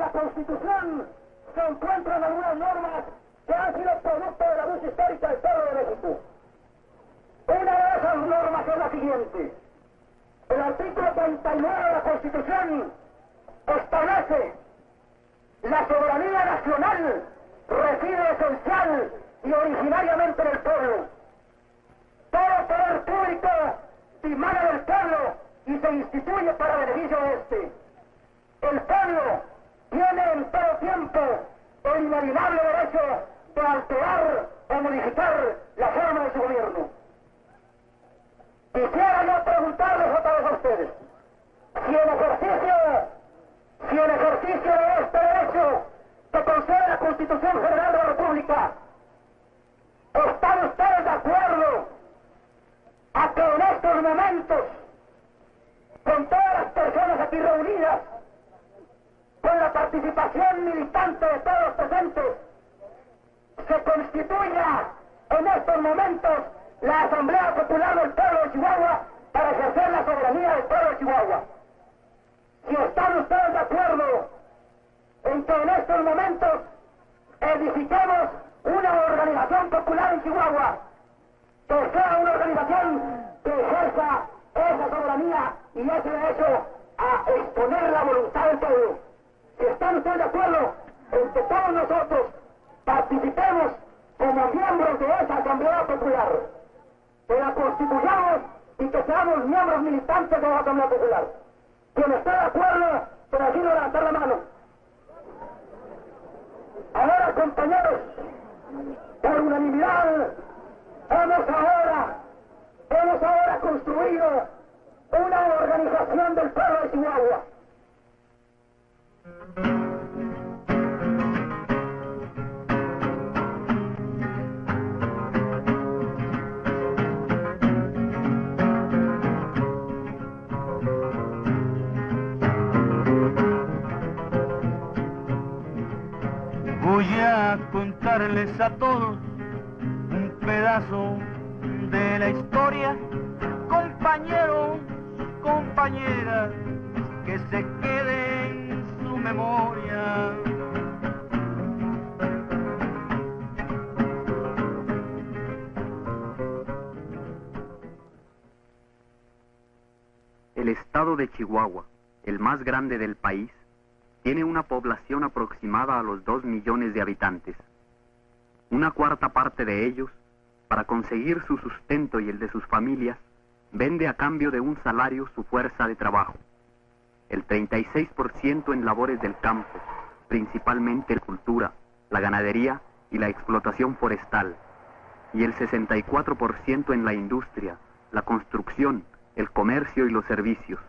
la Constitución se encuentran algunas normas que han sido producto de la lucha histórica del pueblo de México. Una de esas normas es la siguiente. El artículo 39 de la Constitución establece: la soberanía nacional reside esencial y originariamente en el pueblo. Todo poder público dimana del pueblo y se instituye para beneficio de este. El pueblo tiene en todo tiempo el inalienable derecho de alterar o modificar la forma de su gobierno. Quisiera yo preguntarles otra vez a ustedes, si en ejercicio de este derecho que concede la Constitución General de la República, ¿están ustedes de acuerdo a que en estos momentos, con todas las personas aquí reunidas, con la participación militante de todos los presentes, se constituya en estos momentos la Asamblea Popular del Pueblo de Chihuahua para ejercer la soberanía del pueblo de Chihuahua? Si están ustedes de acuerdo en que en estos momentos edifiquemos una organización popular en Chihuahua, que sea una organización que ejerza esa soberanía y ese derecho a exponer la voluntad del pueblo. Si están ustedes de acuerdo en que todos nosotros participemos como miembros de esa Asamblea Popular, que la constituyamos y que seamos miembros militantes de la Asamblea Popular. Quien esté de acuerdo, se decide levantar la mano. Ahora, compañeros, por unanimidad, hemos ahora construido una organización del pueblo de Chihuahua. Voy a contarles a todos un pedazo de la historia, compañeros, compañeras, que se quede en su memoria. El estado de Chihuahua, el más grande del país, tiene una población aproximada a los 2 millones de habitantes. Una cuarta parte de ellos, para conseguir su sustento y el de sus familias, vende a cambio de un salario su fuerza de trabajo. El 36% en labores del campo, principalmente la cultura, la ganadería y la explotación forestal, y el 64% en la industria, la construcción, el comercio y los servicios.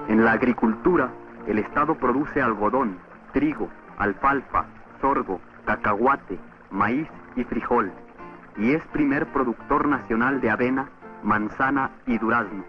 En la agricultura, el estado produce algodón, trigo, alfalfa, sorgo, cacahuate, maíz y frijol, y es primer productor nacional de avena, manzana y durazno.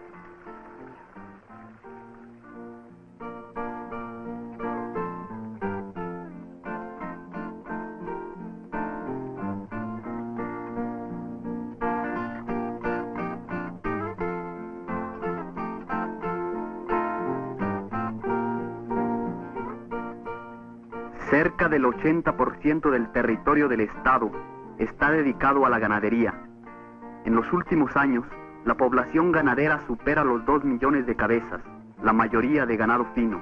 Cerca del 80% del territorio del estado está dedicado a la ganadería. En los últimos años, la población ganadera supera los 2 millones de cabezas, la mayoría de ganado fino.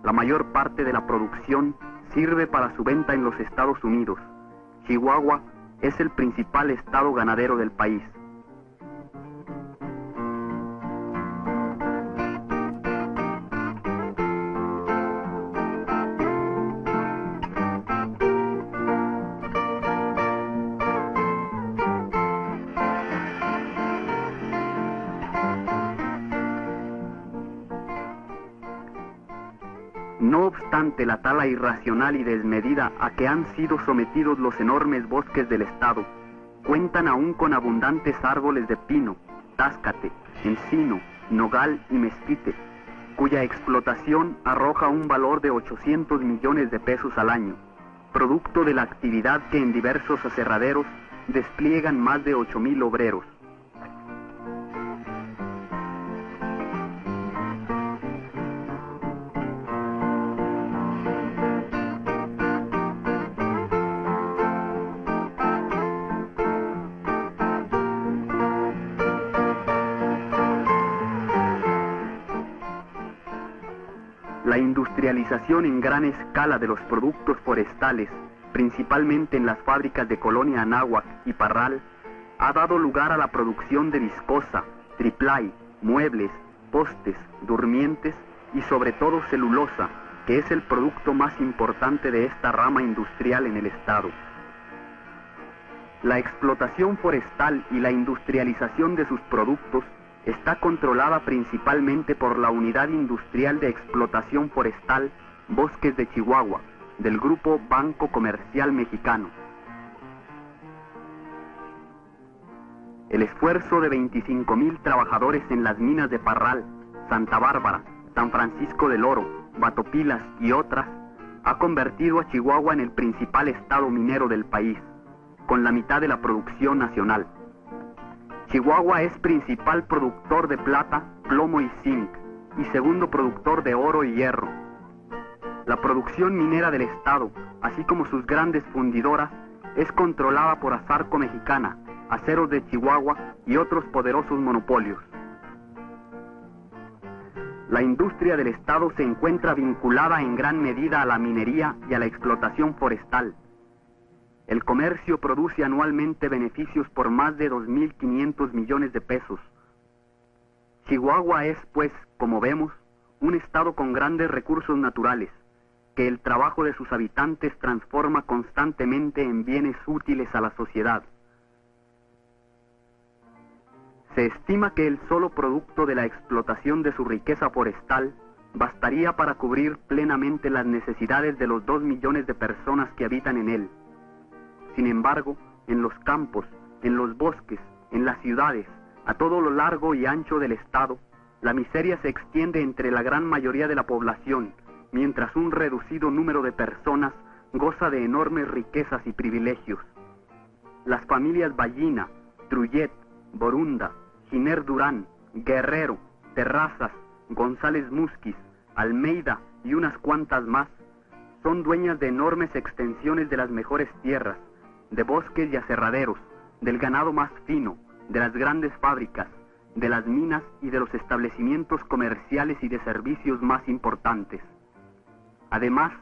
La mayor parte de la producción sirve para su venta en los Estados Unidos. Chihuahua es el principal estado ganadero del país. No obstante la tala irracional y desmedida a que han sido sometidos los enormes bosques del estado, cuentan aún con abundantes árboles de pino, táscate, encino, nogal y mezquite, cuya explotación arroja un valor de 800 millones de pesos al año, producto de la actividad que en diversos aserraderos despliegan más de 8,000 obreros. La industrialización en gran escala de los productos forestales, principalmente en las fábricas de Colonia Anáhuac y Parral, ha dado lugar a la producción de viscosa, triplay, muebles, postes, durmientes y sobre todo celulosa, que es el producto más importante de esta rama industrial en el estado. La explotación forestal y la industrialización de sus productos está controlada principalmente por la Unidad Industrial de Explotación Forestal Bosques de Chihuahua, del Grupo Banco Comercial Mexicano. El esfuerzo de 25,000 trabajadores en las minas de Parral, Santa Bárbara, San Francisco del Oro, Batopilas y otras, ha convertido a Chihuahua en el principal estado minero del país, con la mitad de la producción nacional. Chihuahua es principal productor de plata, plomo y zinc, y segundo productor de oro y hierro. La producción minera del estado, así como sus grandes fundidoras, es controlada por Asarco Mexicana, Aceros de Chihuahua y otros poderosos monopolios. La industria del estado se encuentra vinculada en gran medida a la minería y a la explotación forestal. El comercio produce anualmente beneficios por más de 2.500 millones de pesos. Chihuahua es, pues, como vemos, un estado con grandes recursos naturales, que el trabajo de sus habitantes transforma constantemente en bienes útiles a la sociedad. Se estima que el solo producto de la explotación de su riqueza forestal bastaría para cubrir plenamente las necesidades de los 2 millones de personas que habitan en él. Sin embargo, en los campos, en los bosques, en las ciudades, a todo lo largo y ancho del estado, la miseria se extiende entre la gran mayoría de la población, mientras un reducido número de personas goza de enormes riquezas y privilegios. Las familias Ballina, Trullet, Borunda, Giner Durán, Guerrero, Terrazas, González Musquiz, Almeida y unas cuantas más, son dueñas de enormes extensiones de las mejores tierras, de bosques y aserraderos, del ganado más fino, de las grandes fábricas, de las minas y de los establecimientos comerciales y de servicios más importantes. Además,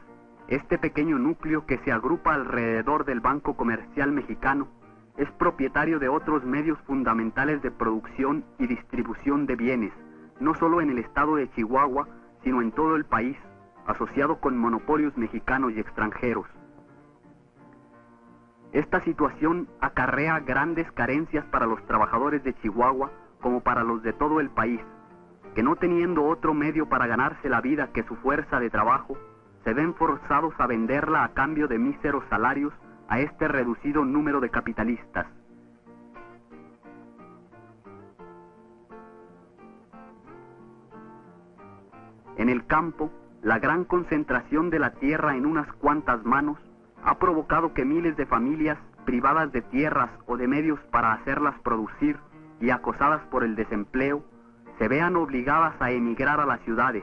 este pequeño núcleo que se agrupa alrededor del Banco Comercial Mexicano es propietario de otros medios fundamentales de producción y distribución de bienes, no solo en el estado de Chihuahua, sino en todo el país, asociado con monopolios mexicanos y extranjeros. Esta situación acarrea grandes carencias para los trabajadores de Chihuahua como para los de todo el país, que no teniendo otro medio para ganarse la vida que su fuerza de trabajo, se ven forzados a venderla a cambio de míseros salarios a este reducido número de capitalistas. En el campo, la gran concentración de la tierra en unas cuantas manos ha provocado que miles de familias privadas de tierras o de medios para hacerlas producir y acosadas por el desempleo, se vean obligadas a emigrar a las ciudades,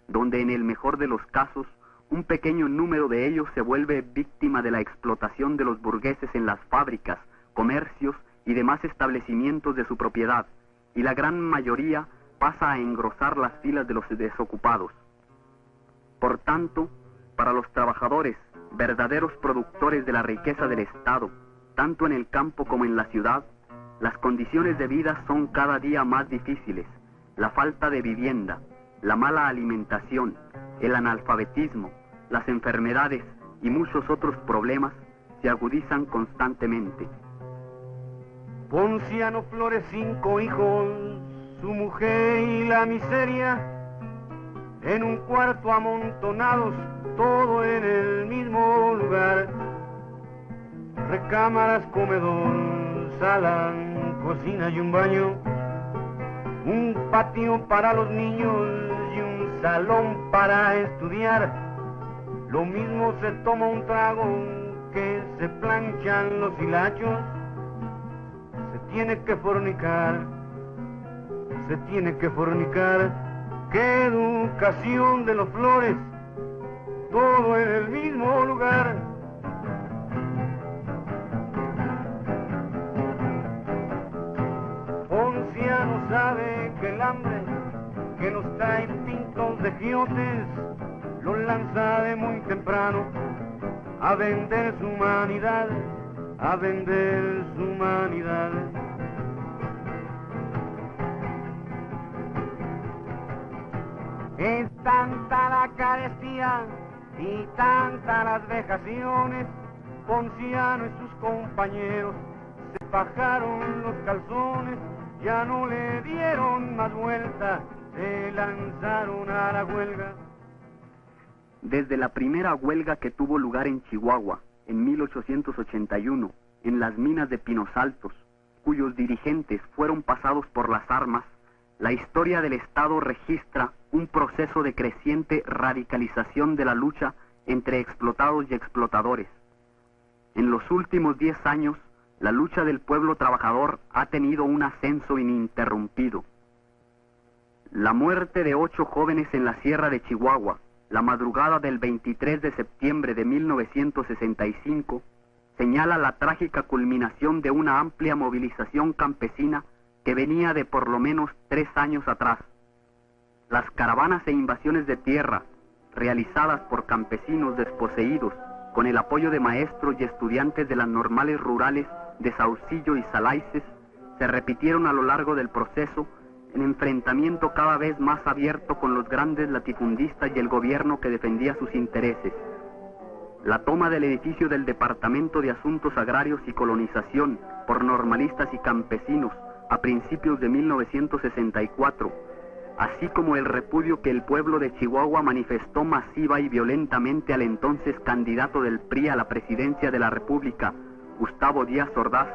donde en el mejor de los casos, un pequeño número de ellos se vuelve víctima de la explotación de los burgueses en las fábricas, comercios y demás establecimientos de su propiedad, y la gran mayoría pasa a engrosar las filas de los desocupados. Por tanto, para los trabajadores, verdaderos productores de la riqueza del Estado, tanto en el campo como en la ciudad, las condiciones de vida son cada día más difíciles. La falta de vivienda, la mala alimentación, el analfabetismo, las enfermedades y muchos otros problemas se agudizan constantemente. Ponciano Flores, 5 hijos, su mujer y la miseria, en un cuarto amontonados, todo en el mismo lugar. Recámaras, comedor, sala, cocina y un baño, un patio para los niños y un salón para estudiar. Lo mismo se toma un trago que se planchan los hilachos. Se tiene que fornicar, se tiene que fornicar. ¡Qué educación de los Flores! Todo en el mismo lugar. Ponciano sabe que el hambre que nos trae pintos de giotes lo lanza de muy temprano a vender su humanidad, a vender su humanidad. Es tanta la carestía y tantas las vejaciones, Ponciano y sus compañeros se fajaron los calzones, ya no le dieron más vuelta, se lanzaron a la huelga. Desde la primera huelga que tuvo lugar en Chihuahua, en 1881, en las minas de Pinos Altos, cuyos dirigentes fueron pasados por las armas, la historia del Estado registra un proceso de creciente radicalización de la lucha entre explotados y explotadores. En los últimos 10 años, la lucha del pueblo trabajador ha tenido un ascenso ininterrumpido. La muerte de 8 jóvenes en la Sierra de Chihuahua, la madrugada del 23 de septiembre de 1965, señala la trágica culminación de una amplia movilización campesina que venía de por lo menos 3 años atrás. Las caravanas e invasiones de tierra, realizadas por campesinos desposeídos, con el apoyo de maestros y estudiantes de las normales rurales de Saucillo y Salaices, se repitieron a lo largo del proceso en enfrentamiento cada vez más abierto con los grandes latifundistas y el gobierno que defendía sus intereses. La toma del edificio del Departamento de Asuntos Agrarios y Colonización por normalistas y campesinos a principios de 1964, así como el repudio que el pueblo de Chihuahua manifestó masiva y violentamente al entonces candidato del PRI a la presidencia de la República, Gustavo Díaz Ordaz,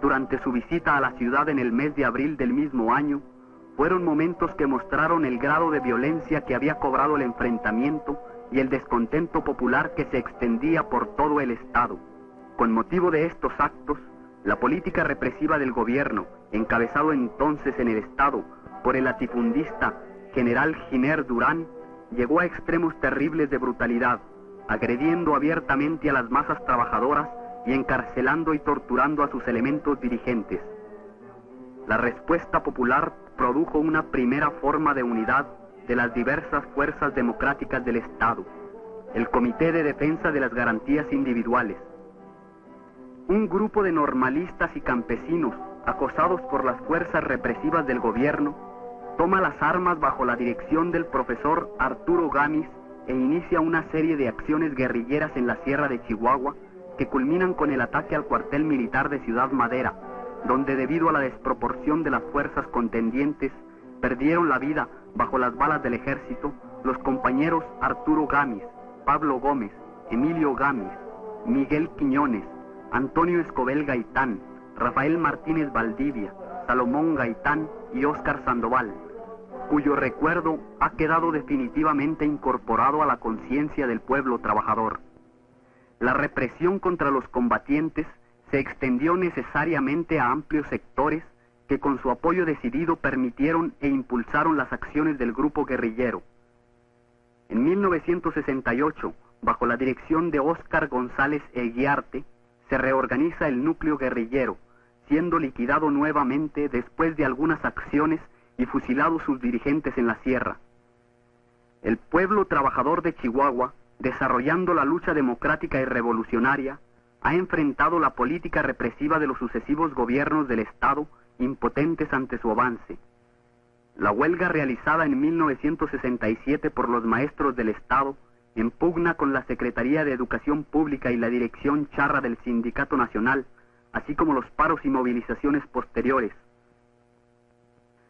durante su visita a la ciudad en el mes de abril del mismo año, fueron momentos que mostraron el grado de violencia que había cobrado el enfrentamiento y el descontento popular que se extendía por todo el Estado. Con motivo de estos actos, la política represiva del gobierno, encabezado entonces en el Estado por el latifundista general Giner Durán, llegó a extremos terribles de brutalidad, agrediendo abiertamente a las masas trabajadoras y encarcelando y torturando a sus elementos dirigentes. La respuesta popular produjo una primera forma de unidad de las diversas fuerzas democráticas del Estado, el Comité de Defensa de las Garantías Individuales. Un grupo de normalistas y campesinos, acosados por las fuerzas represivas del gobierno, toma las armas bajo la dirección del profesor Arturo Gamis e inicia una serie de acciones guerrilleras en la Sierra de Chihuahua que culminan con el ataque al cuartel militar de Ciudad Madera, donde debido a la desproporción de las fuerzas contendientes, perdieron la vida bajo las balas del ejército los compañeros Arturo Gamis, Pablo Gómez, Emilio Gamis, Miguel Quiñones, Antonio Escobel Gaitán, Rafael Martínez Valdivia, Salomón Gaitán y Óscar Sandoval, cuyo recuerdo ha quedado definitivamente incorporado a la conciencia del pueblo trabajador. La represión contra los combatientes se extendió necesariamente a amplios sectores que con su apoyo decidido permitieron e impulsaron las acciones del grupo guerrillero. En 1968, bajo la dirección de Óscar González Eguiarte, se reorganiza el núcleo guerrillero, siendo liquidado nuevamente después de algunas acciones y fusilados sus dirigentes en la sierra. El pueblo trabajador de Chihuahua, desarrollando la lucha democrática y revolucionaria, ha enfrentado la política represiva de los sucesivos gobiernos del Estado, impotentes ante su avance. La huelga realizada en 1967 por los maestros del Estado, en pugna con la Secretaría de Educación Pública y la Dirección Charra del Sindicato Nacional, así como los paros y movilizaciones posteriores.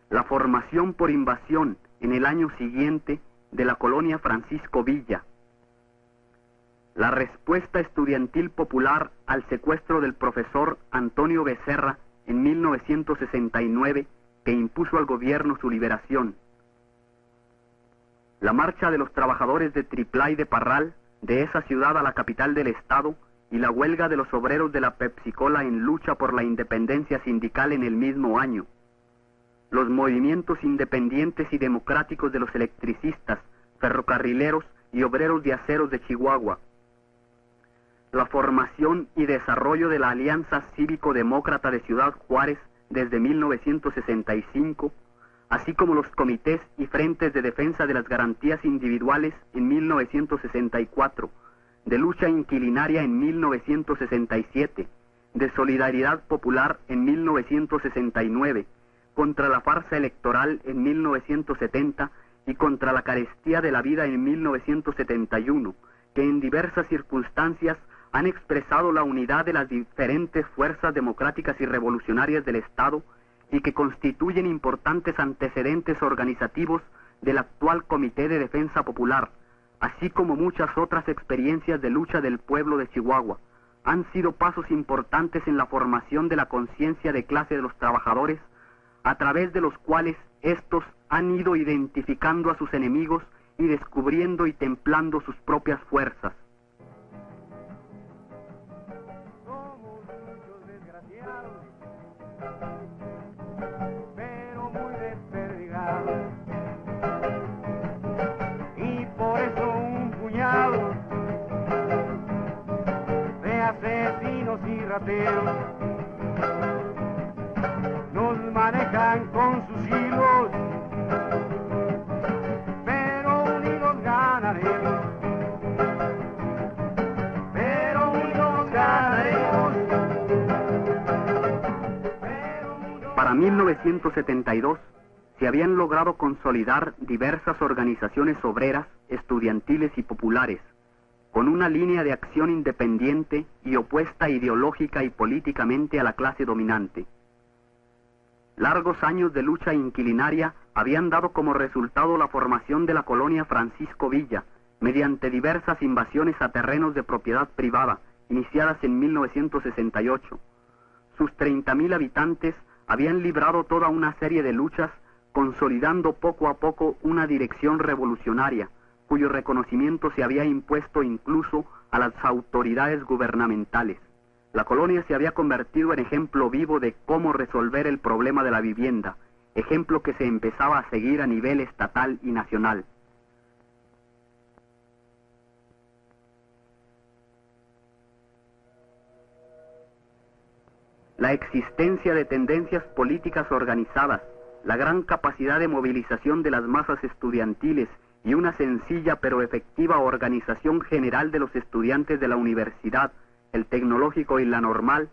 La formación por invasión en el año siguiente de la colonia Francisco Villa. La respuesta estudiantil popular al secuestro del profesor Antonio Becerra en 1969, que impuso al gobierno su liberación. La marcha de los trabajadores de Triplay de Parral, de esa ciudad a la capital del estado, y la huelga de los obreros de la Pepsi-Cola en lucha por la independencia sindical en el mismo año. Los movimientos independientes y democráticos de los electricistas, ferrocarrileros y obreros de aceros de Chihuahua. La formación y desarrollo de la Alianza Cívico-Demócrata de Ciudad Juárez desde 1965, así como los comités y frentes de defensa de las garantías individuales en 1964, de lucha inquilinaria en 1967, de solidaridad popular en 1969, contra la farsa electoral en 1970 y contra la carestía de la vida en 1971, que en diversas circunstancias han expresado la unidad de las diferentes fuerzas democráticas y revolucionarias del Estado y que constituyen importantes antecedentes organizativos del actual Comité de Defensa Popular, así como muchas otras experiencias de lucha del pueblo de Chihuahua, han sido pasos importantes en la formación de la conciencia de clase de los trabajadores, a través de los cuales estos han ido identificando a sus enemigos y descubriendo y templando sus propias fuerzas. Somos muchos desgraciados, pero muy desperdigados, y por eso un puñado de asesinos y rateros nos manejan con sus hilos, pero unidos ganaremos, pero unidos ganaremos. Para 1972 se habían logrado consolidar diversas organizaciones obreras, estudiantiles y populares, con una línea de acción independiente y opuesta ideológica y políticamente a la clase dominante. Largos años de lucha inquilinaria habían dado como resultado la formación de la colonia Francisco Villa, mediante diversas invasiones a terrenos de propiedad privada, iniciadas en 1968. Sus 30.000 habitantes habían librado toda una serie de luchas, consolidando poco a poco una dirección revolucionaria, cuyo reconocimiento se había impuesto incluso a las autoridades gubernamentales. La colonia se había convertido en ejemplo vivo de cómo resolver el problema de la vivienda, ejemplo que se empezaba a seguir a nivel estatal y nacional. La existencia de tendencias políticas organizadas, la gran capacidad de movilización de las masas estudiantiles y una sencilla pero efectiva organización general de los estudiantes de la universidad, el tecnológico y la normal,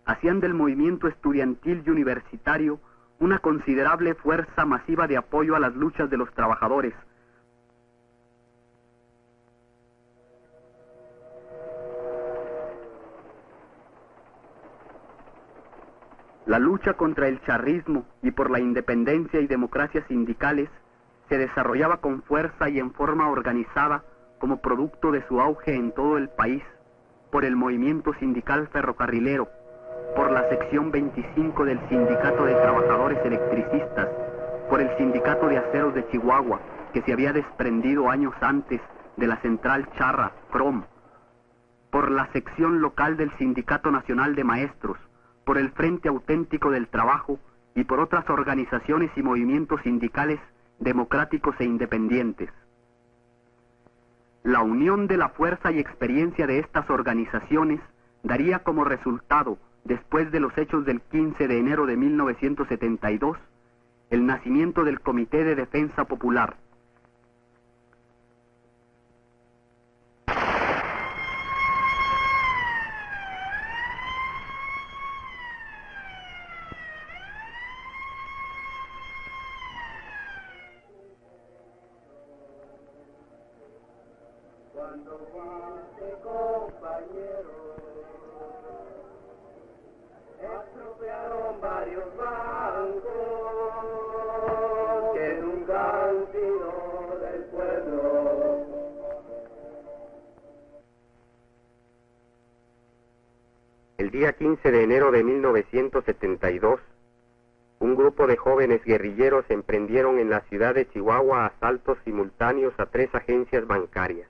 hacían del movimiento estudiantil y universitario una considerable fuerza masiva de apoyo a las luchas de los trabajadores. La lucha contra el charrismo y por la independencia y democracia sindicales se desarrollaba con fuerza y en forma organizada como producto de su auge en todo el país, por el movimiento sindical ferrocarrilero, por la sección 25 del Sindicato de Trabajadores Electricistas, por el Sindicato de Aceros de Chihuahua, que se había desprendido años antes de la central Charra, CROM, por la sección local del Sindicato Nacional de Maestros, por el Frente Auténtico del Trabajo y por otras organizaciones y movimientos sindicales democráticos e independientes. La unión de la fuerza y experiencia de estas organizaciones daría como resultado, después de los hechos del 15 de enero de 1972, el nacimiento del Comité de Defensa Popular. Cuando fuiste compañero, expropiaron varios bancos que nunca han sido del pueblo. El día 15 de enero de 1972, un grupo de jóvenes guerrilleros emprendieron en la ciudad de Chihuahua asaltos simultáneos a 3 agencias bancarias.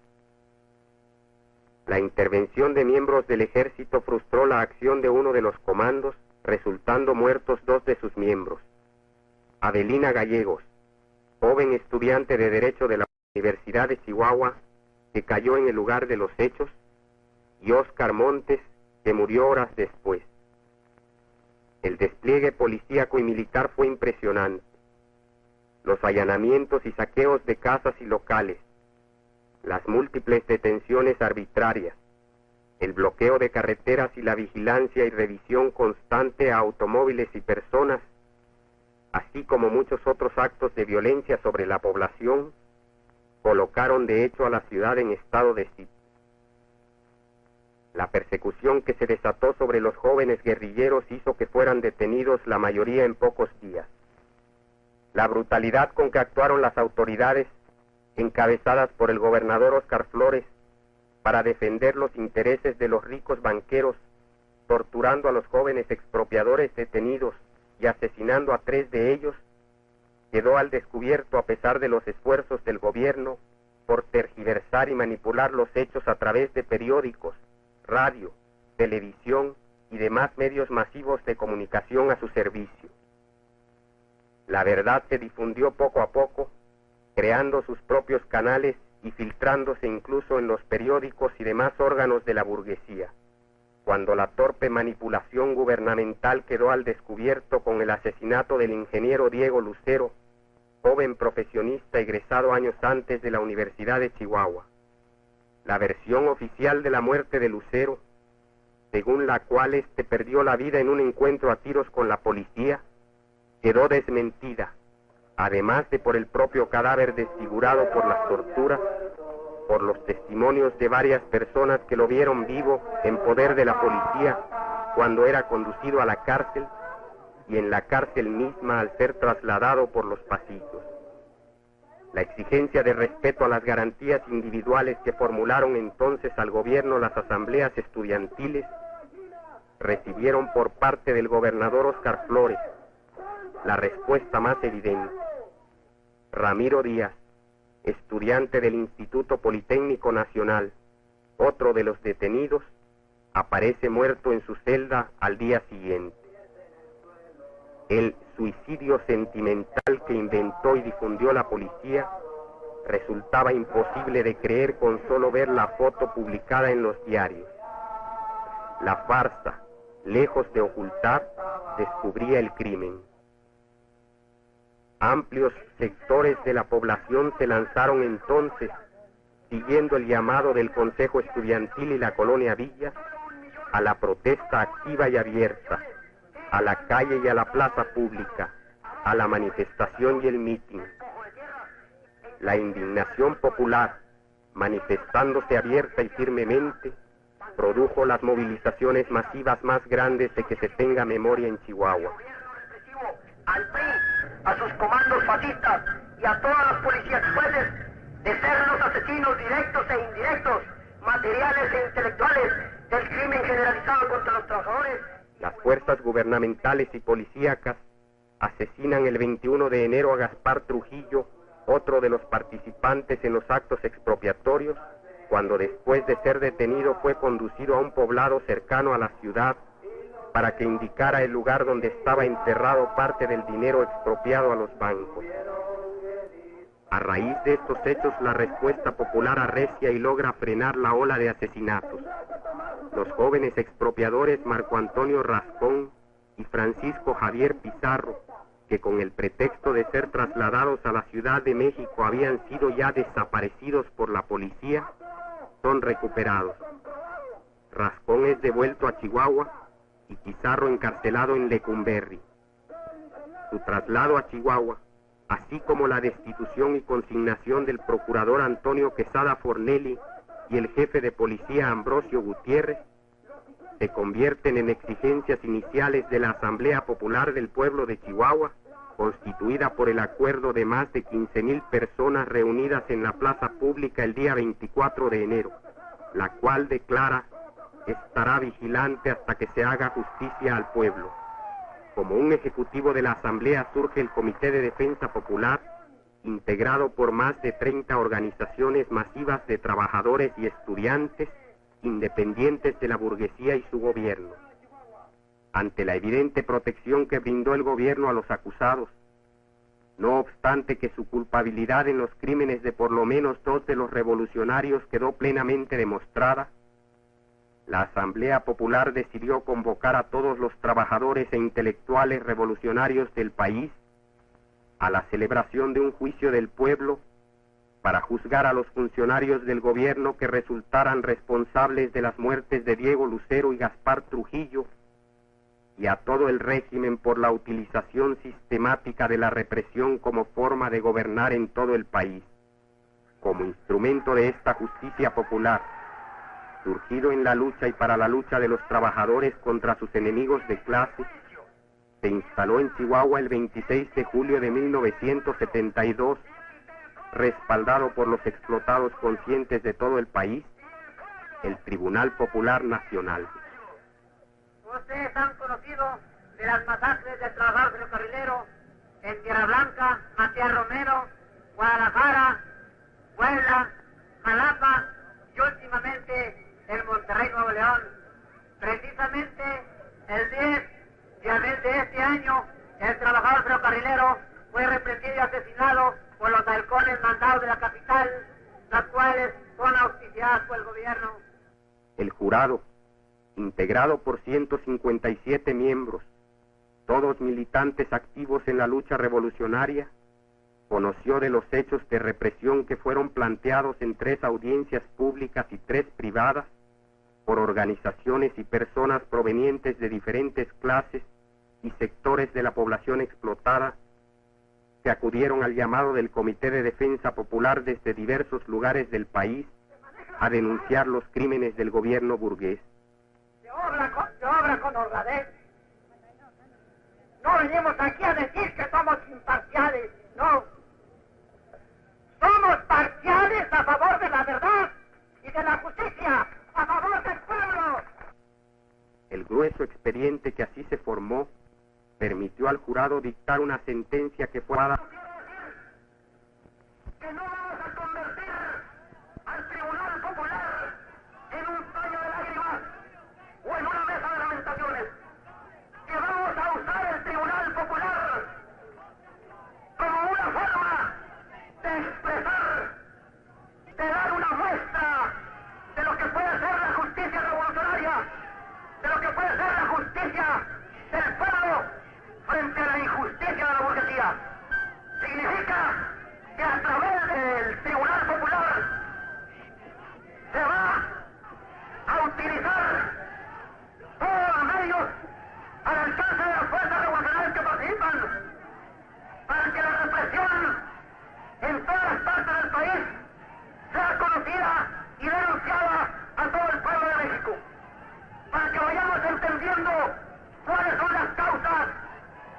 La intervención de miembros del ejército frustró la acción de uno de los comandos, resultando muertos 2 de sus miembros. Avelina Gallegos, joven estudiante de Derecho de la Universidad de Chihuahua, que cayó en el lugar de los hechos, y Óscar Montes, que murió horas después. El despliegue policíaco y militar fue impresionante. Los allanamientos y saqueos de casas y locales, las múltiples detenciones arbitrarias, el bloqueo de carreteras y la vigilancia y revisión constante a automóviles y personas, así como muchos otros actos de violencia sobre la población, colocaron de hecho a la ciudad en estado de sitio. La persecución que se desató sobre los jóvenes guerrilleros hizo que fueran detenidos la mayoría en pocos días. La brutalidad con que actuaron las autoridades, encabezadas por el gobernador Óscar Flores, para defender los intereses de los ricos banqueros, torturando a los jóvenes expropiadores detenidos y asesinando a 3 de ellos, quedó al descubierto a pesar de los esfuerzos del gobierno por tergiversar y manipular los hechos a través de periódicos, radio, televisión y demás medios masivos de comunicación a su servicio. La verdad se difundió poco a poco, creando sus propios canales y filtrándose incluso en los periódicos y demás órganos de la burguesía, cuando la torpe manipulación gubernamental quedó al descubierto con el asesinato del ingeniero Diego Lucero, joven profesionista egresado años antes de la Universidad de Chihuahua. La versión oficial de la muerte de Lucero, según la cual éste perdió la vida en un encuentro a tiros con la policía, quedó desmentida, además de por el propio cadáver desfigurado por las torturas, por los testimonios de varias personas que lo vieron vivo en poder de la policía cuando era conducido a la cárcel y en la cárcel misma al ser trasladado por los pasillos. La exigencia de respeto a las garantías individuales que formularon entonces al gobierno las asambleas estudiantiles recibieron por parte del gobernador Óscar Flores la respuesta más evidente. Ramiro Díaz, estudiante del Instituto Politécnico Nacional, otro de los detenidos, aparece muerto en su celda al día siguiente. El suicidio sentimental que inventó y difundió la policía resultaba imposible de creer con solo ver la foto publicada en los diarios. La farsa, lejos de ocultar, descubría el crimen. Amplios sectores de la población se lanzaron entonces, siguiendo el llamado del Consejo Estudiantil y la Colonia Villa, a la protesta activa y abierta, a la calle y a la plaza pública, a la manifestación y el mitin. La indignación popular, manifestándose abierta y firmemente, produjo las movilizaciones masivas más grandes de que se tenga memoria en Chihuahua. Al PRI, a sus comandos fascistas y a todas las policías jueces de ser los asesinos directos e indirectos, materiales e intelectuales del crimen generalizado contra los trabajadores. Las fuerzas gubernamentales y policíacas asesinan el 21 de enero a Gaspar Trujillo, otro de los participantes en los actos expropiatorios, cuando después de ser detenido fue conducido a un poblado cercano a la ciudad para que indicara el lugar donde estaba enterrado parte del dinero expropiado a los bancos. A raíz de estos hechos, la respuesta popular arrecia y logra frenar la ola de asesinatos. Los jóvenes expropiadores Marco Antonio Rascón y Francisco Javier Pizarro, que con el pretexto de ser trasladados a la Ciudad de México habían sido ya desaparecidos por la policía, son recuperados. Rascón es devuelto a Chihuahua y Pizarro encarcelado en Lecumberri. Su traslado a Chihuahua, así como la destitución y consignación del procurador Antonio Quesada Fornelli, y el jefe de policía Ambrosio Gutiérrez se convierten en exigencias iniciales de la Asamblea Popular del Pueblo de Chihuahua, constituida por el acuerdo de más de 15,000 personas reunidas en la plaza pública el día 24 de enero, la cual declara estará vigilante hasta que se haga justicia al pueblo. Como un ejecutivo de la Asamblea surge el Comité de Defensa Popular, integrado por más de 30 organizaciones masivas de trabajadores y estudiantes, independientes de la burguesía y su gobierno. Ante la evidente protección que brindó el gobierno a los acusados, no obstante que su culpabilidad en los crímenes de por lo menos 2 de los revolucionarios quedó plenamente demostrada, la Asamblea Popular decidió convocar a todos los trabajadores e intelectuales revolucionarios del país a la celebración de un juicio del pueblo para juzgar a los funcionarios del gobierno que resultaran responsables de las muertes de Diego Lucero y Gaspar Trujillo, y a todo el régimen por la utilización sistemática de la represión como forma de gobernar en todo el país. Como instrumento de esta justicia popular, surgido en la lucha y para la lucha de los trabajadores contra sus enemigos de clase, se instaló en Chihuahua el 26 de julio de 1972, respaldado por los explotados conscientes de todo el país, el Tribunal Popular Nacional. Ustedes han conocido de las masacres del trabajador ferrocarrilero en Tierra Blanca, Matías Romero, Guadalajara, Puebla, Jalapa y últimamente en Monterrey, Nuevo León. Precisamente el 10 de abril de este año, el trabajador ferrocarrilero fue reprendido y asesinado por los halcones mandados de la capital, las cuales son auspiciadas por el gobierno. El jurado, integrado por 157 miembros, todos militantes activos en la lucha revolucionaria, conoció de los hechos de represión que fueron planteados en 3 audiencias públicas y 3 privadas por organizaciones y personas provenientes de diferentes clases y sectores de la población explotada, que acudieron al llamado del Comité de Defensa Popular desde diversos lugares del país a denunciar los crímenes del gobierno burgués. Se obra con honradez. No venimos aquí a decir que somos imparciales, no. Somos parciales a favor de la verdad y de la justicia, a favor del pueblo. El grueso expediente que así se formó permitió al jurado dictar una sentencia que fue dada. Que no vamos a convertir al Tribunal Popular en un paño de lágrimas o en una mesa de lamentaciones. Que vamos a usar el Tribunal Popular como una forma de expresar, de dar una muestra de lo que puede ser la justicia revolucionaria, de lo que puede ser la justicia del pueblo frente a la injusticia de la burguesía. Significa que a través del Tribunal Popular se va a utilizar todos los medios al alcance de las fuerzas revolucionarias que participan para que la represión en todas las partes del país sea conocida y denunciada a todo el pueblo de México, para que vayamos entendiendo cuáles son las causas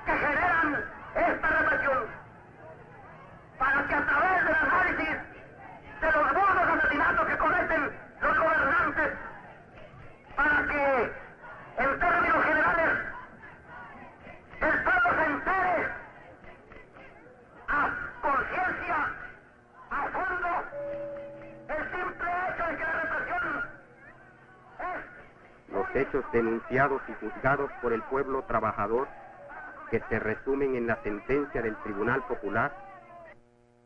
que generan esta represión, para que a través del análisis de los burdos asesinatos que cometen los gobernantes, para que en términos generales el pueblo se entere a conciencia, a fondo, el simple hecho de que la represión es... Los hechos denunciados y juzgados por el pueblo trabajador, que se resumen en la sentencia del Tribunal Popular,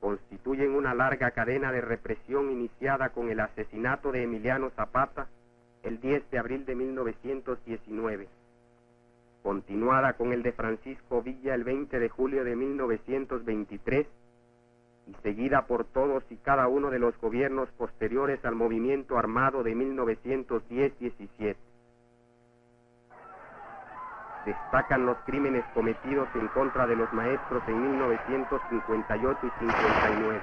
constituyen una larga cadena de represión iniciada con el asesinato de Emiliano Zapata el 10 de abril de 1919, continuada con el de Francisco Villa el 20 de julio de 1923 y seguida por todos y cada uno de los gobiernos posteriores al movimiento armado de 1910-17. Destacan los crímenes cometidos en contra de los maestros en 1958 y 59.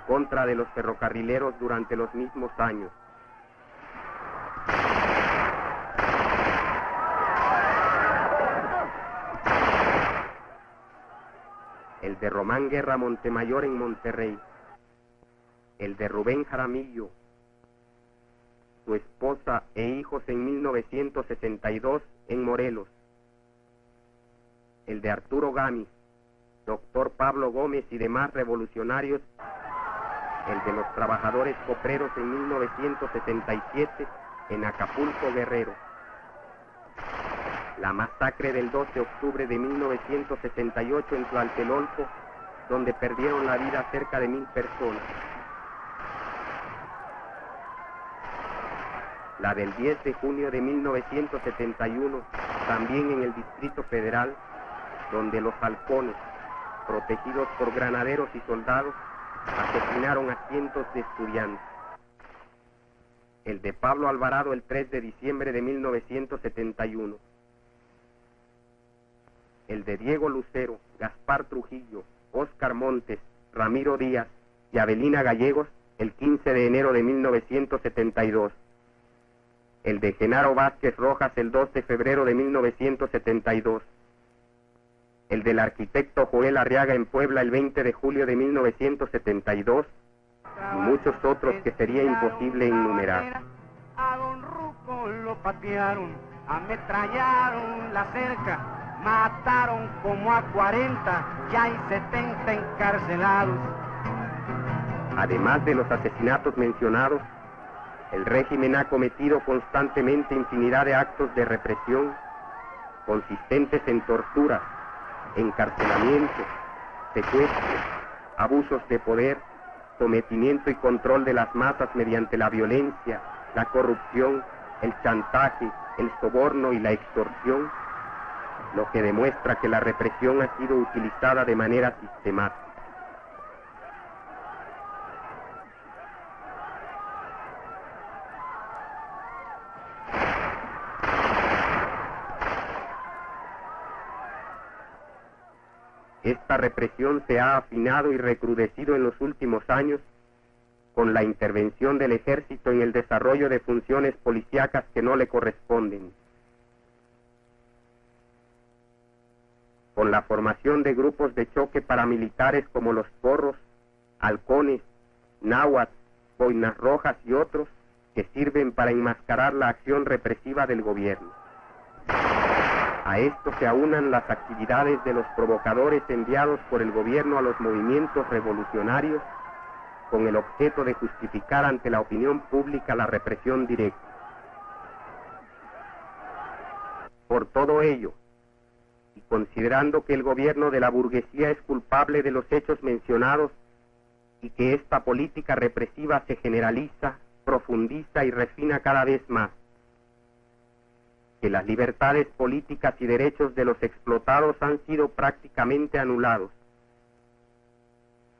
contra de los ferrocarrileros durante los mismos años. El de Román Guerra Montemayor en Monterrey, el de Rubén Jaramillo, su esposa e hijos en 1962 en Morelos, el de Arturo Gámez, doctor Pablo Gómez y demás revolucionarios, el de los trabajadores copreros en 1967 en Acapulco, Guerrero, la masacre del 2 de octubre de 1968 en Tlatelolco, donde perdieron la vida cerca de 1000 personas, la del 10 de junio de 1971, también en el Distrito Federal, donde los halcones, protegidos por granaderos y soldados, asesinaron a cientos de estudiantes. El de Pablo Alvarado el 3 de diciembre de 1971. El de Diego Lucero, Gaspar Trujillo, Óscar Montes, Ramiro Díaz y Avelina Gallegos el 15 de enero de 1972. El de Genaro Vázquez Rojas el 2 de febrero de 1972. El del arquitecto Joel Arriaga en Puebla el 20 de julio de 1972, y muchos otros que sería imposible enumerar. A don Ruco lo patearon, ametrallaron la cerca, mataron como a 40, ya hay 70 encarcelados. Además de los asesinatos mencionados, el régimen ha cometido constantemente infinidad de actos de represión, consistentes en torturas, encarcelamientos, secuestros, abusos de poder, sometimiento y control de las masas mediante la violencia, la corrupción, el chantaje, el soborno y la extorsión, lo que demuestra que la represión ha sido utilizada de manera sistemática. Esta represión se ha afinado y recrudecido en los últimos años con la intervención del ejército en el desarrollo de funciones policíacas que no le corresponden, con la formación de grupos de choque paramilitares como los Porros, Halcones, Náhuatl, Boinas Rojas y otros que sirven para enmascarar la acción represiva del gobierno. A esto se aunan las actividades de los provocadores enviados por el gobierno a los movimientos revolucionarios con el objeto de justificar ante la opinión pública la represión directa. Por todo ello, y considerando que el gobierno de la burguesía es culpable de los hechos mencionados y que esta política represiva se generaliza, profundiza y refina cada vez más, que las libertades políticas y derechos de los explotados han sido prácticamente anulados,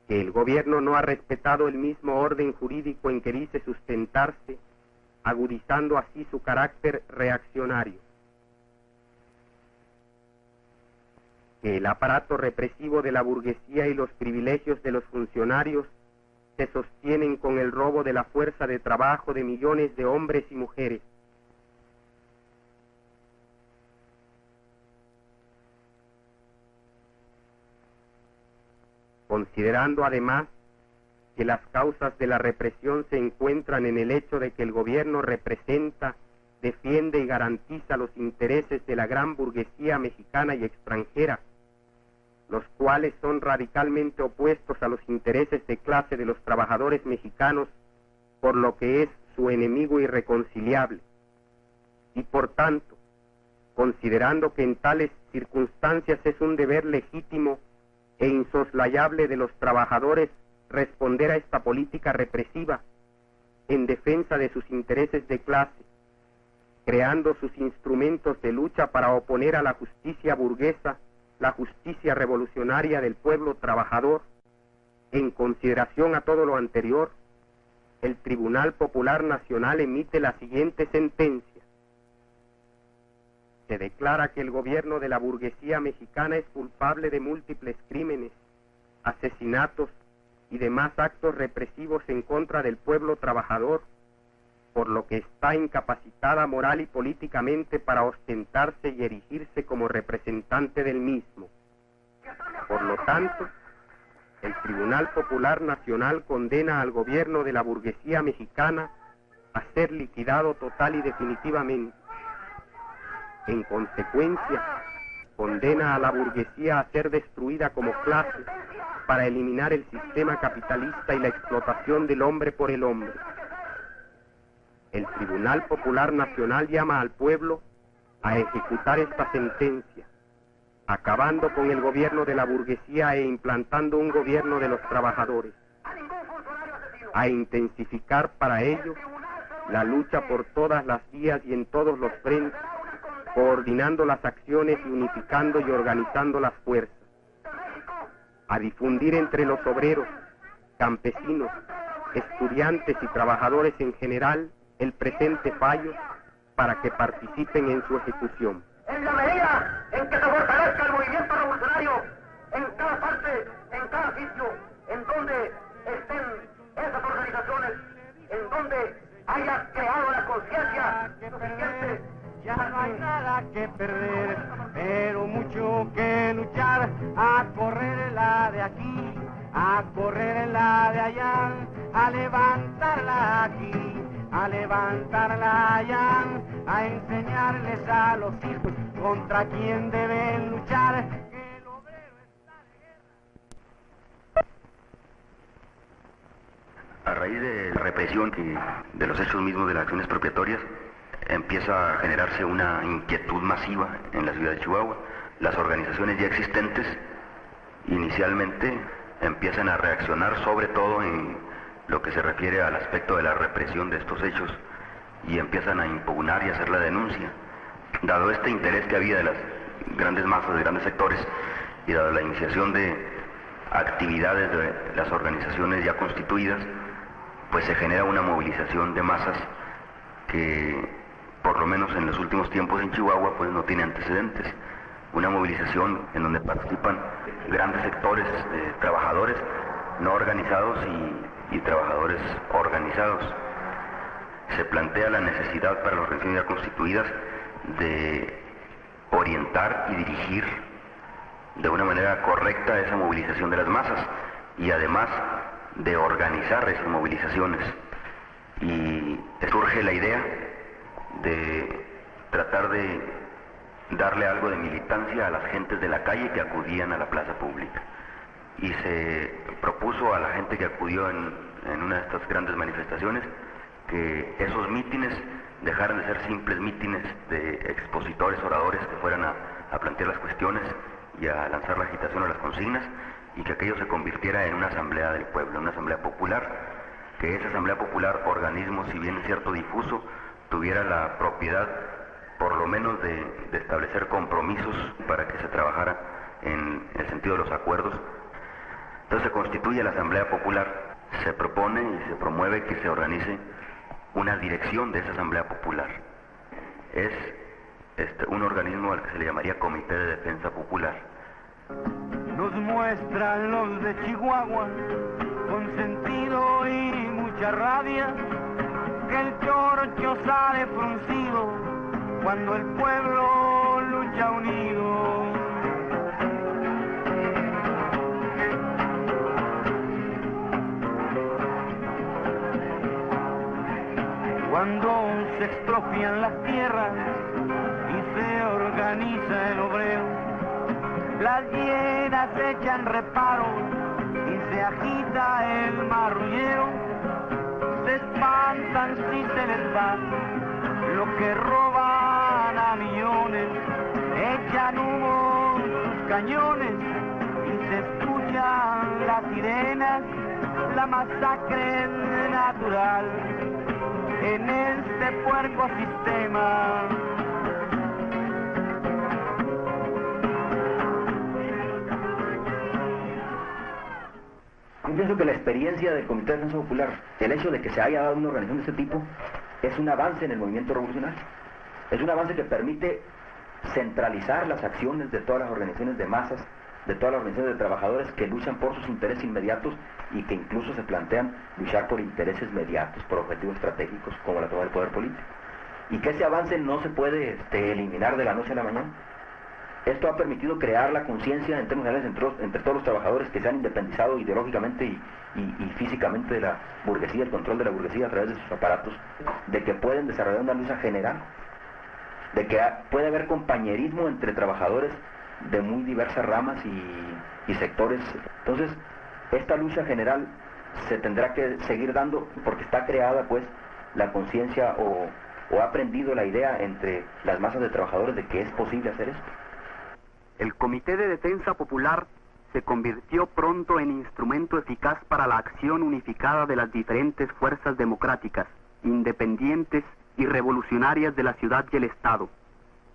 que el gobierno no ha respetado el mismo orden jurídico en que dice sustentarse, agudizando así su carácter reaccionario, que el aparato represivo de la burguesía y los privilegios de los funcionarios se sostienen con el robo de la fuerza de trabajo de millones de hombres y mujeres, considerando además que las causas de la represión se encuentran en el hecho de que el gobierno representa, defiende y garantiza los intereses de la gran burguesía mexicana y extranjera, los cuales son radicalmente opuestos a los intereses de clase de los trabajadores mexicanos, por lo que es su enemigo irreconciliable. Y por tanto, considerando que en tales circunstancias es un deber legítimo e insoslayable de los trabajadores responder a esta política represiva en defensa de sus intereses de clase, creando sus instrumentos de lucha para oponer a la justicia burguesa la justicia revolucionaria del pueblo trabajador. En consideración a todo lo anterior, el Tribunal Popular Nacional emite la siguiente sentencia. Se declara que el gobierno de la burguesía mexicana es culpable de múltiples crímenes, asesinatos, y demás actos represivos en contra del pueblo trabajador, por lo que está incapacitada moral y políticamente para ostentarse y erigirse como representante del mismo. Por lo tanto, el Tribunal Popular Nacional condena al gobierno de la burguesía mexicana a ser liquidado total y definitivamente. En consecuencia, condena a la burguesía a ser destruida como clase para eliminar el sistema capitalista y la explotación del hombre por el hombre. El Tribunal Popular Nacional llama al pueblo a ejecutar esta sentencia, acabando con el gobierno de la burguesía e implantando un gobierno de los trabajadores, a intensificar para ello la lucha por todas las vías y en todos los frentes, coordinando las acciones y unificando y organizando las fuerzas, a difundir entre los obreros, campesinos, estudiantes y trabajadores en general el presente fallo para que participen en su ejecución. En la medida en que se fortalezca el movimiento revolucionario en cada parte, en cada sitio, en donde estén esas organizaciones, en donde haya creado la conciencia suficiente. Ya no hay nada que perder, pero mucho que luchar, a correr la de aquí, a correr la de allá, a levantarla aquí, a levantarla allá, a enseñarles a los hijos contra quién deben luchar, que el obrero está de guerra. A raíz de la represión de los hechos mismos de las acciones expropiatorias, empieza a generarse una inquietud masiva en la ciudad de Chihuahua. Las organizaciones ya existentes inicialmente empiezan a reaccionar, sobre todo en lo que se refiere al aspecto de la represión de estos hechos, y empiezan a impugnar y hacer la denuncia. Dado este interés que había de las grandes masas, de grandes sectores, y dado la iniciación de actividades de las organizaciones ya constituidas, pues se genera una movilización de masas que, por lo menos en los últimos tiempos en Chihuahua, pues no tiene antecedentes. Una movilización en donde participan grandes sectores de trabajadores no organizados y trabajadores organizados. Se plantea la necesidad para las organizaciones ya constituidas de orientar y dirigir de una manera correcta esa movilización de las masas, y además de organizar esas movilizaciones. Y surge la idea de tratar de darle algo de militancia a las gentes de la calle que acudían a la plaza pública. Y se propuso a la gente que acudió en una de estas grandes manifestaciones que esos mítines dejaran de ser simples mítines de expositores, oradores que fueran a plantear las cuestiones y a lanzar la agitación o las consignas, y que aquello se convirtiera en una asamblea del pueblo, una asamblea popular, que esa asamblea popular, organismo si bien es cierto difuso, tuviera la propiedad por lo menos de establecer compromisos para que se trabajara en el sentido de los acuerdos. Entonces se constituye la Asamblea Popular, se propone y se promueve que se organice una dirección de esa Asamblea Popular. Es un organismo al que se le llamaría Comité de Defensa Popular. Nos muestran los de Chihuahua, con sentido y mucha rabia, que el chorcho sale fruncido cuando el pueblo lucha unido. Cuando se expropian las tierras y se organiza el obrero, las hienas echan reparo y se agita el marrullero. Se espantan si se les va lo que roban a millones, echan humo sus cañones y se escuchan las sirenas, la masacre natural en este puerco sistema. Yo pienso que la experiencia del Comité de Defensa Popular, el hecho de que se haya dado una organización de este tipo, es un avance en el movimiento revolucionario. Es un avance que permite centralizar las acciones de todas las organizaciones de masas, de todas las organizaciones de trabajadores que luchan por sus intereses inmediatos y que incluso se plantean luchar por intereses mediatos, por objetivos estratégicos como la toma del poder político. Y que ese avance no se puede eliminar de la noche a la mañana. Esto ha permitido crear la conciencia en términos generales entre todos los trabajadores que se han independizado ideológicamente y físicamente de la burguesía, el control de la burguesía a través de sus aparatos, de que pueden desarrollar una lucha general, de que puede haber compañerismo entre trabajadores de muy diversas ramas y sectores. Entonces, esta lucha general se tendrá que seguir dando porque está creada pues la conciencia o ha aprendido la idea entre las masas de trabajadores de que es posible hacer esto. El Comité de Defensa Popular se convirtió pronto en instrumento eficaz para la acción unificada de las diferentes fuerzas democráticas, independientes y revolucionarias de la ciudad y el Estado.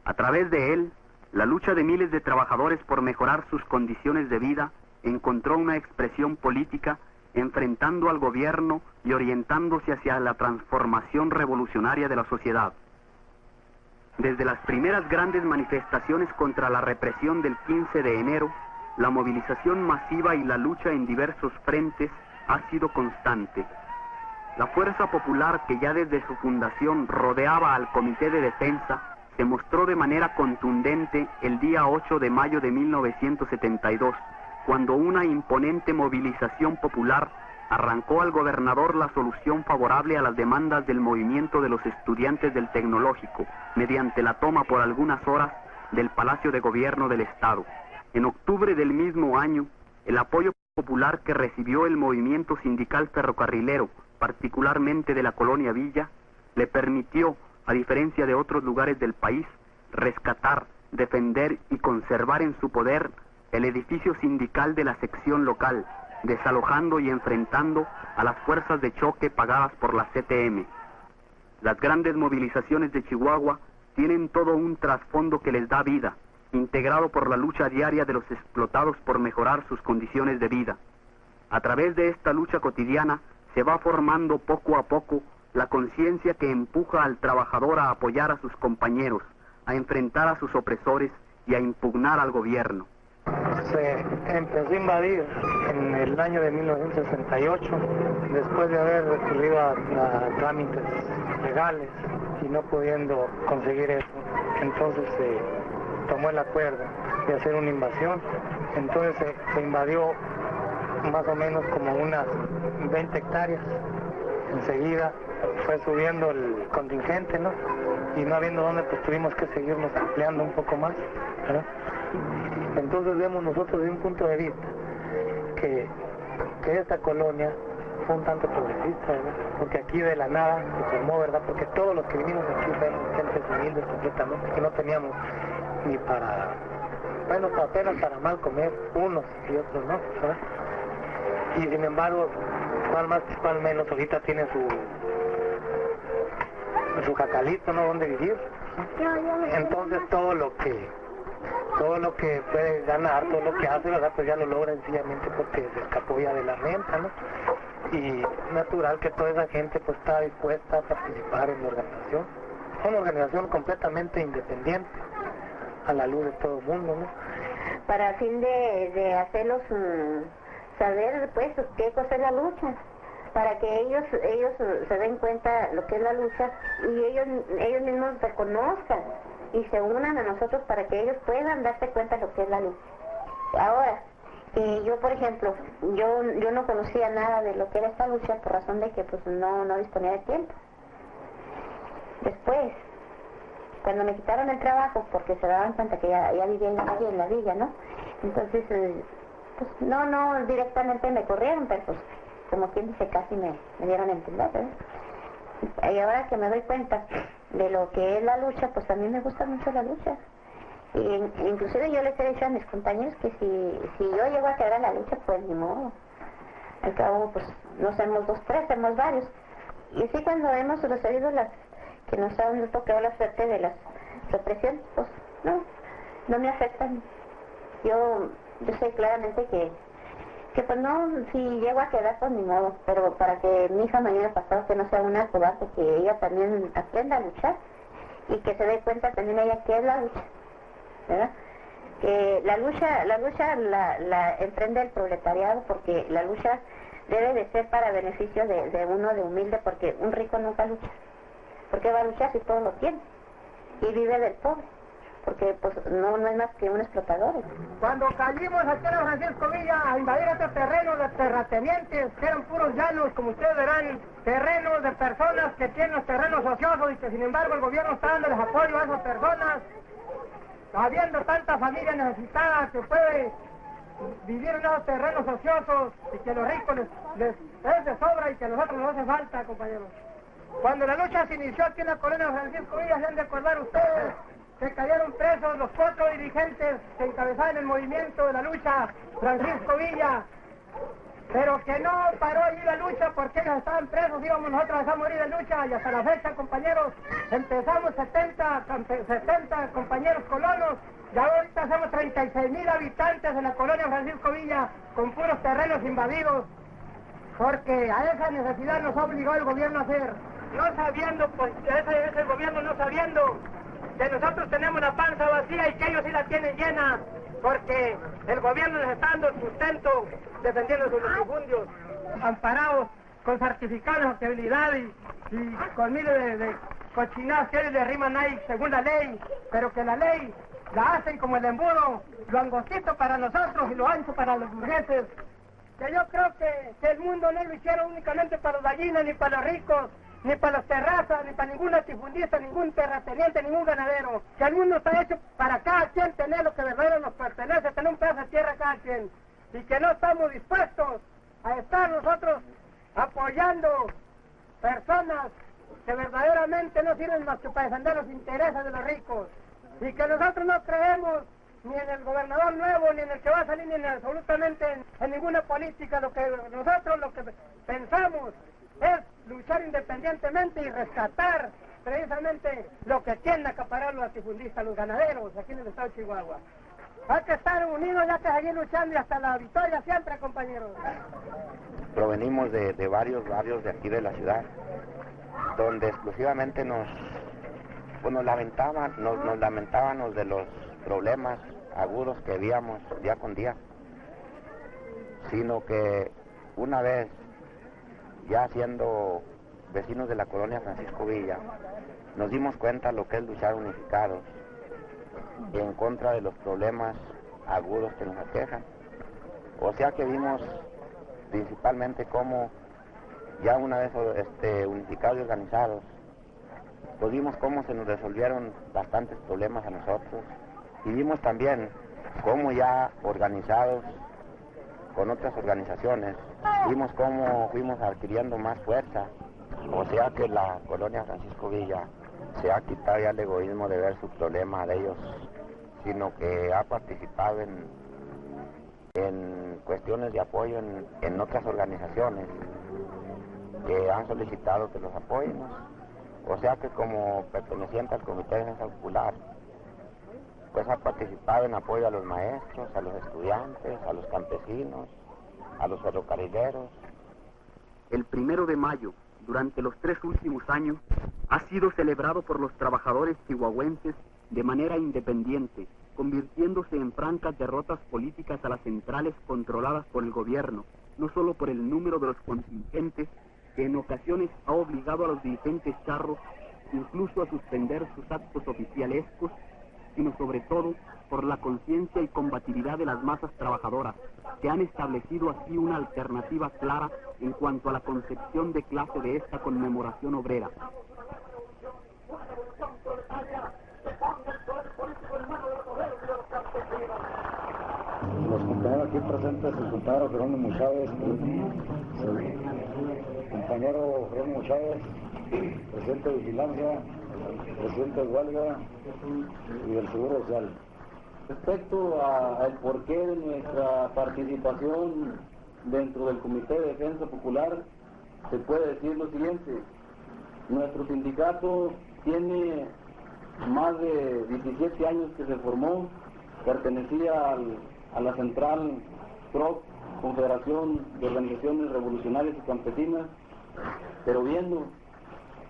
A través de él, la lucha de miles de trabajadores por mejorar sus condiciones de vida encontró una expresión política, enfrentando al gobierno y orientándose hacia la transformación revolucionaria de la sociedad. Desde las primeras grandes manifestaciones contra la represión del 15 de enero, la movilización masiva y la lucha en diversos frentes ha sido constante. La fuerza popular que ya desde su fundación rodeaba al Comité de Defensa se mostró de manera contundente el día 8 de mayo de 1972, cuando una imponente movilización popular arrancó al gobernador la solución favorable a las demandas del movimiento de los estudiantes del Tecnológico, mediante la toma por algunas horas del Palacio de Gobierno del Estado. En octubre del mismo año, el apoyo popular que recibió el movimiento sindical ferrocarrilero, particularmente de la Colonia Villa, le permitió, a diferencia de otros lugares del país, rescatar, defender y conservar en su poder el edificio sindical de la sección local, desalojando y enfrentando a las fuerzas de choque pagadas por la CTM. Las grandes movilizaciones de Chihuahua tienen todo un trasfondo que les da vida, integrado por la lucha diaria de los explotados por mejorar sus condiciones de vida. A través de esta lucha cotidiana se va formando poco a poco la conciencia que empuja al trabajador a apoyar a sus compañeros, a enfrentar a sus opresores y a impugnar al gobierno. Se empezó a invadir en el año de 1968, después de haber recurrido a trámites legales y no pudiendo conseguir eso. Entonces se tomó el acuerdo de hacer una invasión. Entonces se invadió más o menos como unas 20 hectáreas. Enseguida fue subiendo el contingente, ¿no? Y no habiendo dónde, pues tuvimos que seguirnos ampliando un poco más, ¿verdad? Entonces vemos nosotros de un punto de vista que esta colonia fue un tanto progresista, ¿verdad? Porque aquí de la nada se formó, ¿verdad? Porque todos los que vinimos aquí fueron gentes humildes completamente, que no teníamos ni para, bueno, apenas para mal comer, unos y otros no, ¿verdad? Y sin embargo, cual más, cual menos, ahorita tiene su jacalito, ¿no? Donde vivir. Entonces todo lo que puede ganar, todo lo que hace, ¿verdad? Pues ya lo logra sencillamente porque se escapó ya de la renta, ¿no? Y natural que toda esa gente pues está dispuesta a participar en la organización. Es una organización completamente independiente, a la luz de todo el mundo, ¿no? Para fin de hacerlos saber pues qué cosa es la lucha, para que ellos se den cuenta lo que es la lucha y ellos mismos reconozcan y se unan a nosotros para que ellos puedan darse cuenta de lo que es la lucha. Ahora, yo por ejemplo, yo no conocía nada de lo que era esta lucha por razón de que pues no disponía de tiempo. Después, cuando me quitaron el trabajo porque se daban cuenta que ya vivía en la calle, en la villa, ¿no? Entonces, pues no directamente me corrieron, pero pues como quien dice casi me dieron a entender, ¿verdad? Y ahora que me doy cuenta de lo que es la lucha, pues a mí me gusta mucho la lucha. Inclusive yo les he dicho a mis compañeros que si yo llego a quedar en la lucha, pues ni modo. Al cabo, pues no somos 2, 3, somos varios. Y sí, cuando hemos recibido que nos han tocado la suerte de las represiones, pues no me afectan. Yo sé claramente que pues no, si llego a quedar, pues ni modo, pero para que mi hija mañana pasado que no sea una cobarde, que ella también aprenda a luchar y que se dé cuenta también ella qué es la lucha, ¿verdad? Que la lucha la emprende el proletariado, porque la lucha debe de ser para beneficio de uno, de humilde, porque un rico nunca lucha. ¿Por qué va a luchar si todo lo tiene? Y vive del pobre, porque pues no es más que un explotador. Cuando caímos aquí en Francisco Villa a invadir este terreno de terratenientes, que eran puros llanos, como ustedes verán, terrenos de personas que tienen los terrenos ociosos y que sin embargo el gobierno está dándoles apoyo a esas personas, habiendo tanta familia necesitada que puede vivir en esos terrenos ociosos y que los ricos les es de sobra y que a nosotros nos hace falta, compañeros. Cuando la lucha se inició aquí en la colonia Francisco Villa, se han de acordar ustedes que cayeron presos los 4 dirigentes que encabezaban el movimiento de la lucha Francisco Villa, pero que no paró allí la lucha porque ellos estaban presos, íbamos nosotros a morir de lucha, y hasta la fecha, compañeros, empezamos 70 compañeros colonos, y ahorita somos 36,000 habitantes en la colonia Francisco Villa, con puros terrenos invadidos, porque a esa necesidad nos obligó el gobierno a hacer, no sabiendo, pues ese es el gobierno no sabiendo que nosotros tenemos la panza vacía y que ellos sí la tienen llena, porque el gobierno les está dando sustento defendiendo sus latifundios, amparados con certificados de habilidad y con miles de cochinadas que ellos le riman ahí según la ley, pero que la ley la hacen como el embudo, lo angostito para nosotros y lo ancho para los burgueses. Que yo creo que el mundo no lo hicieron únicamente para los gallinas, ni para los ricos, ni para los terrazas, ni para ningún latifundista, ningún terrateniente, ningún ganadero. Que el mundo está hecho para cada quien tener lo que verdadero nos pertenece, tener un pedazo de tierra cada quien. Y que no estamos dispuestos a estar nosotros apoyando personas que verdaderamente no sirven más que para defender los intereses de los ricos. Y que nosotros no creemos ni en el gobernador nuevo, ni en el que va a salir, ni en absolutamente en ninguna política. Lo que pensamos es luchar independientemente y rescatar precisamente lo que tienden a acaparar los latifundistas, los ganaderos, aquí en el estado de Chihuahua. Hay que estar unidos, ya que seguir luchando y hasta la victoria siempre, compañeros. Provenimos de varios barrios de aquí de la ciudad, donde exclusivamente nos lamentábamos de los problemas agudos que veíamos día con día, sino que una vez ya siendo vecinos de la colonia Francisco Villa, nos dimos cuenta lo que es luchar unificados en contra de los problemas agudos que nos aquejan. O sea que vimos principalmente cómo ya una vez unificados y organizados, pues vimos cómo se nos resolvieron bastantes problemas a nosotros, y vimos también cómo ya organizados con otras organizaciones, vimos cómo fuimos adquiriendo más fuerza. O sea que la colonia Francisco Villa se ha quitado ya el egoísmo de ver su problema de ellos, sino que ha participado en cuestiones de apoyo en otras organizaciones que han solicitado que los apoyemos. O sea que como perteneciente al Comité de Defensa Popular, pues ha participado en apoyo a los maestros, a los estudiantes, a los campesinos, a los ferrocarrileros. El 1 de mayo, durante los 3 últimos años, ha sido celebrado por los trabajadores chihuahuenses de manera independiente, convirtiéndose en francas derrotas políticas a las centrales controladas por el gobierno, no solo por el número de los contingentes, que en ocasiones ha obligado a los dirigentes charros incluso a suspender sus actos oficialescos, sino sobre todo por la conciencia y combatividad de las masas trabajadoras, que han establecido así una alternativa clara en cuanto a la concepción de clase de esta conmemoración obrera. Los compañeros aquí presentes, el compañero Jerónimo Chávez, compañero Jerónimo Chávez, presidente de Vigilancia, presidente de Huelga y del Seguro Social. Respecto al porqué de nuestra participación dentro del Comité de Defensa Popular, se puede decir lo siguiente: nuestro sindicato tiene más de 17 años que se formó, pertenecía a la central CROC, Confederación de Organizaciones Revolucionarias y Campesinas, pero viendo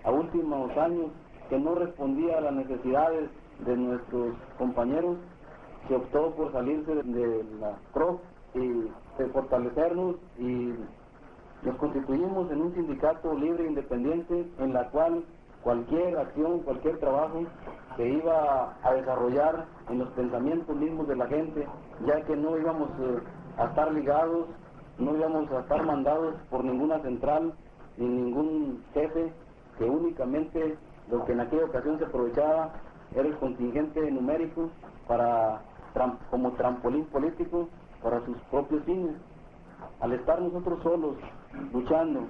a últimos años que no respondía a las necesidades de nuestros compañeros, se optó por salirse de la CROC y de fortalecernos y nos constituimos en un sindicato libre e independiente en la cual cualquier acción, cualquier trabajo se iba a desarrollar en los pensamientos mismos de la gente, ya que no íbamos a estar ligados, no íbamos a estar mandados por ninguna central ni ningún jefe, que únicamente lo que en aquella ocasión se aprovechaba era el contingente numérico como trampolín político para sus propios fines. Al estar nosotros solos luchando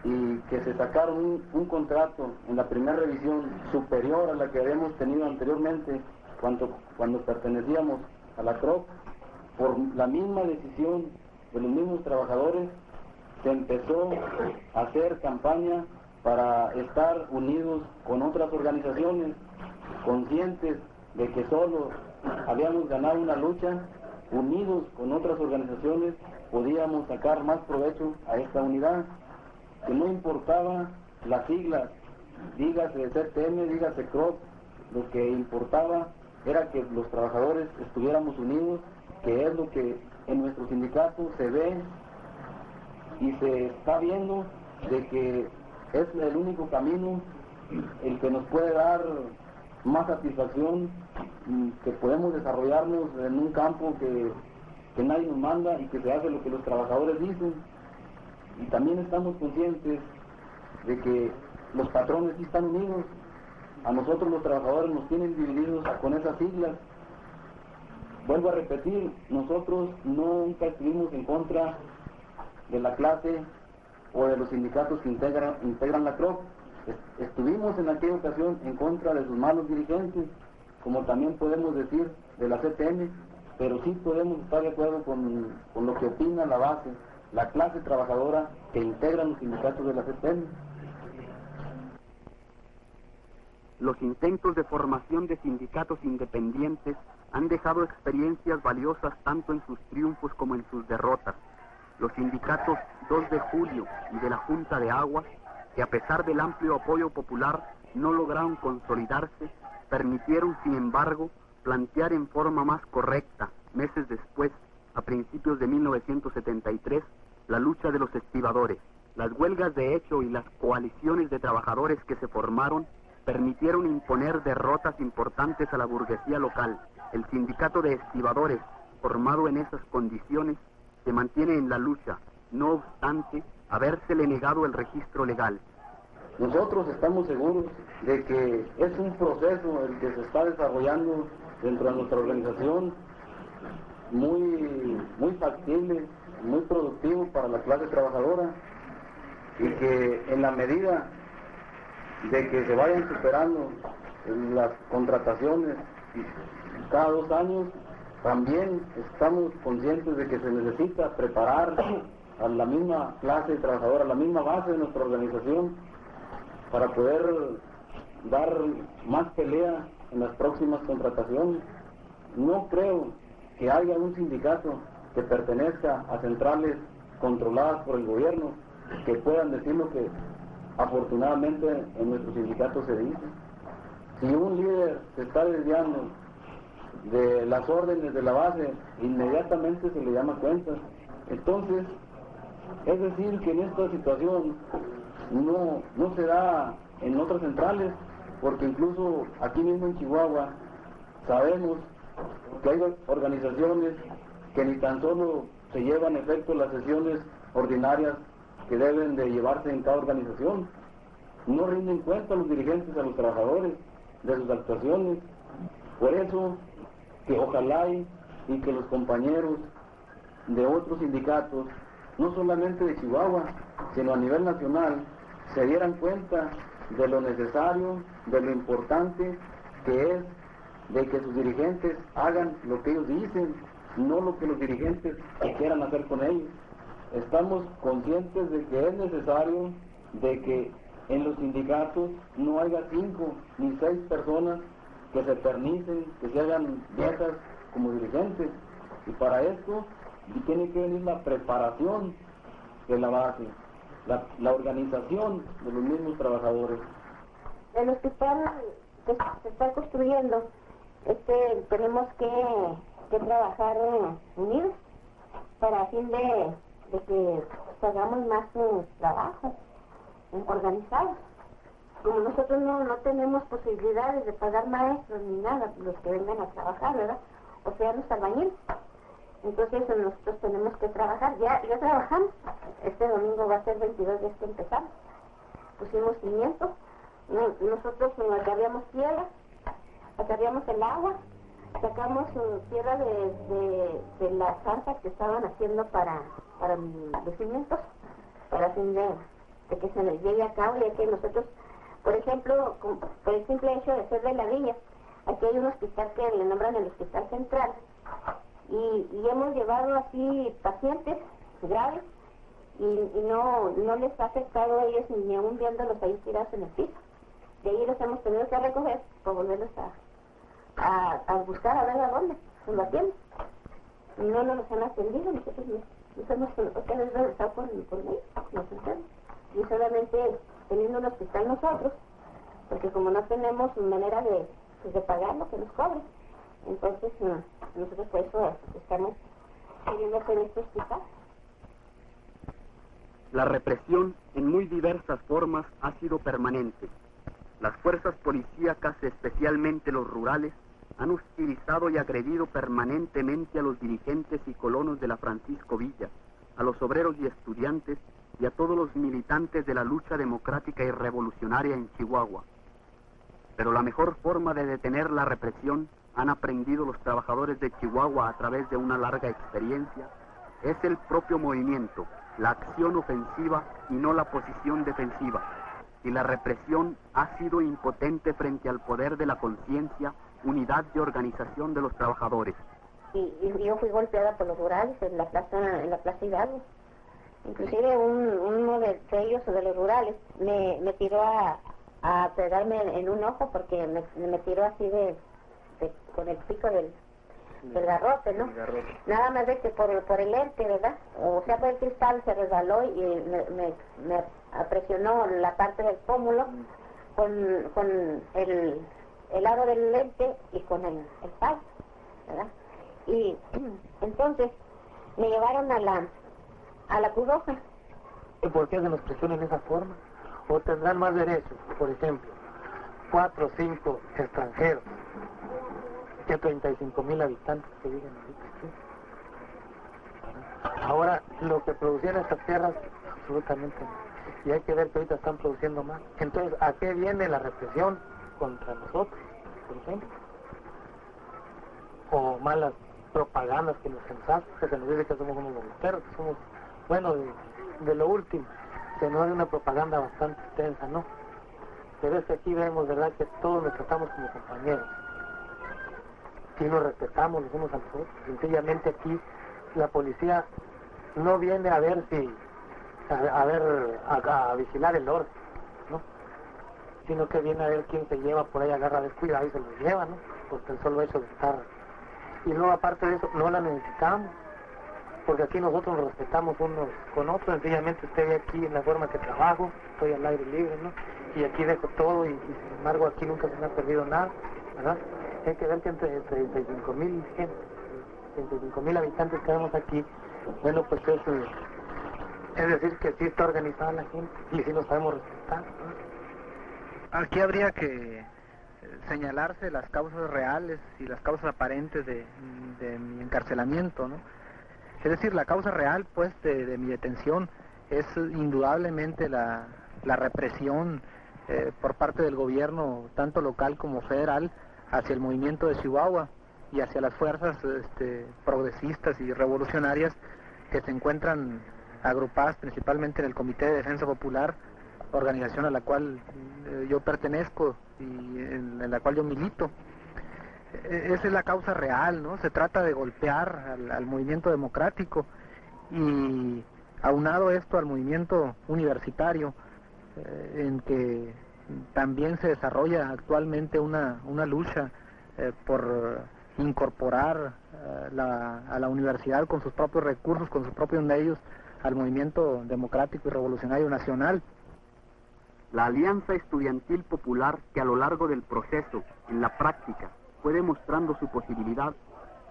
y que se sacaron un contrato en la primera revisión superior a la que habíamos tenido anteriormente cuando pertenecíamos a la CROC, por la misma decisión de los mismos trabajadores, se empezó a hacer campaña para estar unidos con otras organizaciones, conscientes de que solo habíamos ganado una lucha, unidos con otras organizaciones podíamos sacar más provecho a esta unidad, que no importaba las siglas, dígase CTM, dígase CROC, lo que importaba era que los trabajadores estuviéramos unidos, que es lo que en nuestro sindicato se ve y se está viendo, de que es el único camino el que nos puede dar más satisfacción, que podemos desarrollarnos en un campo que nadie nos manda y que se hace lo que los trabajadores dicen. Y también estamos conscientes de que los patrones sí están unidos, a nosotros los trabajadores nos tienen divididos con esas siglas. Vuelvo a repetir, nosotros nunca estuvimos en contra de la clase o de los sindicatos que integran la CROC. Estuvimos en aquella ocasión en contra de sus malos dirigentes, como también podemos decir de la CTM, pero sí podemos estar de acuerdo con lo que opina la base, la clase trabajadora que integran los sindicatos de la CTM. Los intentos de formación de sindicatos independientes han dejado experiencias valiosas tanto en sus triunfos como en sus derrotas. Los sindicatos 2 de Julio y de la Junta de Aguas, que a pesar del amplio apoyo popular no lograron consolidarse, permitieron, sin embargo, plantear en forma más correcta, meses después, a principios de 1973, la lucha de los estibadores. Las huelgas de hecho y las coaliciones de trabajadores que se formaron permitieron imponer derrotas importantes a la burguesía local. El sindicato de estibadores, formado en esas condiciones, se mantiene en la lucha, no obstante habérsele negado el registro legal. Nosotros estamos seguros de que es un proceso el que se está desarrollando dentro de nuestra organización, muy factible, muy productivo para la clase trabajadora, y que en la medida de que se vayan superando las contrataciones cada 2 años, también estamos conscientes de que se necesita preparar a la misma clase trabajadora, a la misma base de nuestra organización, para poder dar más pelea en las próximas contrataciones. No creo que haya un sindicato que pertenezca a centrales controladas por el gobierno que puedan decir lo que afortunadamente en nuestro sindicato se dice. Si un líder se está desviando de las órdenes de la base, inmediatamente se le llama cuentas. Entonces, es decir que en esta situación no se da en otras centrales, porque incluso aquí mismo en Chihuahua sabemos que hay organizaciones que ni tan solo se llevan a efecto las sesiones ordinarias que deben de llevarse en cada organización. No rinden cuenta los dirigentes a los trabajadores de sus actuaciones. Por eso que ojalá y que los compañeros de otros sindicatos, no solamente de Chihuahua, sino a nivel nacional, se dieran cuenta de lo necesario, de lo importante que es de que sus dirigentes hagan lo que ellos dicen, no lo que los dirigentes quieran hacer con ellos. Estamos conscientes de que es necesario de que en los sindicatos no haya 5 ni 6 personas que se eternicen, que se hagan viejas como dirigentes. Y para esto tiene que venir la preparación de la base, la organización de los mismos trabajadores. De los que se están construyendo, tenemos que trabajar unidos para fin de que hagamos más trabajo organizados. Como nosotros no tenemos posibilidades de pagar maestros ni nada, los que vengan a trabajar, ¿verdad? O sea, los albañiles. Entonces nosotros tenemos que trabajar. Ya trabajamos. Este domingo va a ser 22 días que empezamos. Pusimos cimientos. Nosotros acarreamos tierra, acarreamos el agua, sacamos tierra de las zanjas que estaban haciendo para los cimientos, para fin de que se les lleve a cabo, ya que nosotros, por ejemplo, por el simple hecho de ser de la villa, aquí hay un hospital que le nombran el Hospital Central, y hemos llevado así pacientes graves, y no les ha afectado a ellos ni aún viéndolos ahí tirados en el piso. De ahí los hemos tenido que recoger para volverlos a buscar a ver a dónde nos lo atienden. Y no nos han atendido, nosotros hemos regresado con ellos, nos enfermos. Y solamente teniendo un hospital nosotros, porque como no tenemos manera de pagar lo que nos cobren, entonces nosotros por eso estamos queriendo hacer este hospital. La represión en muy diversas formas ha sido permanente. Las fuerzas policíacas, especialmente los rurales, han hostilizado y agredido permanentemente a los dirigentes y colonos de la Francisco Villa, a los obreros y estudiantes y a todos los militantes de la lucha democrática y revolucionaria en Chihuahua. Pero la mejor forma de detener la represión, han aprendido los trabajadores de Chihuahua a través de una larga experiencia, es el propio movimiento, la acción ofensiva y no la posición defensiva. Y la represión ha sido impotente frente al poder de la conciencia, unidad de organización de los trabajadores. Y yo fui golpeada por los rurales en la plaza Hidalgo. Inclusive uno de ellos, de los rurales, me tiró a pegarme en un ojo porque me tiró así con el pico del garrote, ¿no? Nada más de que por el lente, ¿verdad? O sea, por el cristal se resbaló y me presionó la parte del pómulo con el aro del lente y con el palo, ¿verdad? Y entonces me llevaron a la Cruz Roja. ¿Y por qué se nos presiona en esa forma? ¿O tendrán más derechos? Por ejemplo, 4 o 5 extranjeros que 35,000 habitantes que viven ahorita. Ahora, lo que producían estas tierras, absolutamente no. Y hay que ver que ahorita están produciendo más. Entonces, ¿a qué viene la represión contra nosotros, por ejemplo? O malas propagandas que nos censan, que se nos dice que somos unos volunteros, que somos, bueno, de lo último. Se nos hace una propaganda bastante extensa, ¿no? Pero es que aquí vemos, ¿verdad?, que todos nos tratamos como compañeros. Sí nos respetamos los unos a los otros. Sencillamente aquí la policía no viene a ver a vigilar el orden, ¿no? Sino que viene a ver quién se lleva por ahí, agarra descuidado y se lo lleva, ¿no? Porque el solo hecho de estar. Y luego aparte de eso, no la necesitamos, porque aquí nosotros nos respetamos unos con otros. Sencillamente estoy aquí en la forma que trabajo, estoy al aire libre, ¿no? Y aquí dejo todo y sin embargo aquí nunca se me ha perdido nada, ¿verdad? Hay que ver que entre 35,000 habitantes que tenemos aquí, bueno, pues es decir que sí está organizada la gente y sí nos sabemos respetar, ¿no? Aquí habría que señalarse las causas reales y las causas aparentes de mi encarcelamiento, ¿no? Es decir, la causa real, pues, de mi detención es indudablemente la represión por parte del gobierno, tanto local como federal, hacia el movimiento de Chihuahua y hacia las fuerzas progresistas y revolucionarias que se encuentran agrupadas principalmente en el Comité de Defensa Popular, organización a la cual yo pertenezco y en la cual yo milito. Esa es la causa real, ¿no? Se trata de golpear al movimiento democrático y aunado esto al movimiento universitario, en que también se desarrolla actualmente una lucha por incorporar a la universidad con sus propios recursos, con sus propios medios, al movimiento democrático y revolucionario nacional. La Alianza Estudiantil Popular, que a lo largo del proceso, en la práctica, fue demostrando su posibilidad,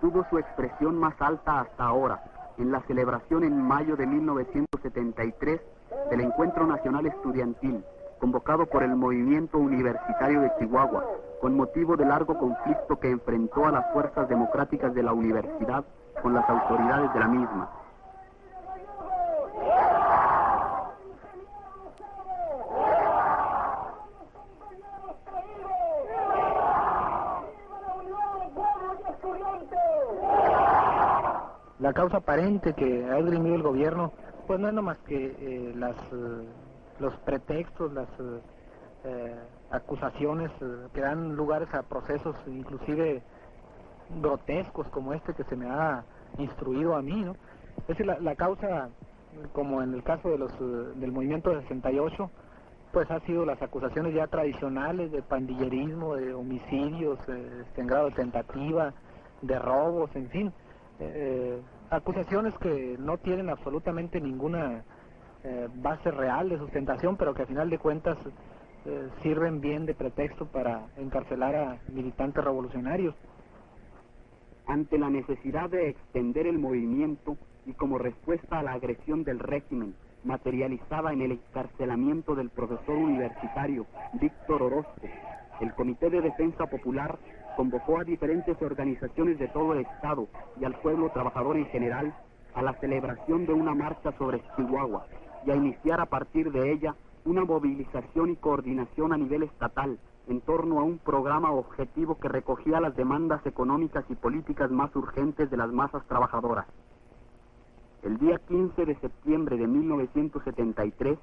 tuvo su expresión más alta hasta ahora, en la celebración en mayo de 1973 del Encuentro Nacional Estudiantil, convocado por el Movimiento Universitario de Chihuahua, con motivo del largo conflicto que enfrentó a las fuerzas democráticas de la universidad con las autoridades de la misma. La causa aparente que ha esgrimido el gobierno, pues no es nomás que los pretextos, las acusaciones que dan lugares a procesos inclusive grotescos como este que se me ha instruido a mí, ¿no? Es decir, la causa, como en el caso de del movimiento de 68, pues ha sido las acusaciones ya tradicionales de pandillerismo, de homicidios, en grado de tentativa, de robos, en fin. Acusaciones que no tienen absolutamente ninguna base real de sustentación, pero que a final de cuentas sirven bien de pretexto para encarcelar a militantes revolucionarios. Ante la necesidad de extender el movimiento y como respuesta a la agresión del régimen, materializada en el encarcelamiento del profesor universitario Víctor Orozco, el Comité de Defensa Popular convocó a diferentes organizaciones de todo el Estado y al pueblo trabajador en general a la celebración de una marcha sobre Chihuahua y a iniciar a partir de ella una movilización y coordinación a nivel estatal en torno a un programa objetivo que recogía las demandas económicas y políticas más urgentes de las masas trabajadoras. El día 15 de septiembre de 1973,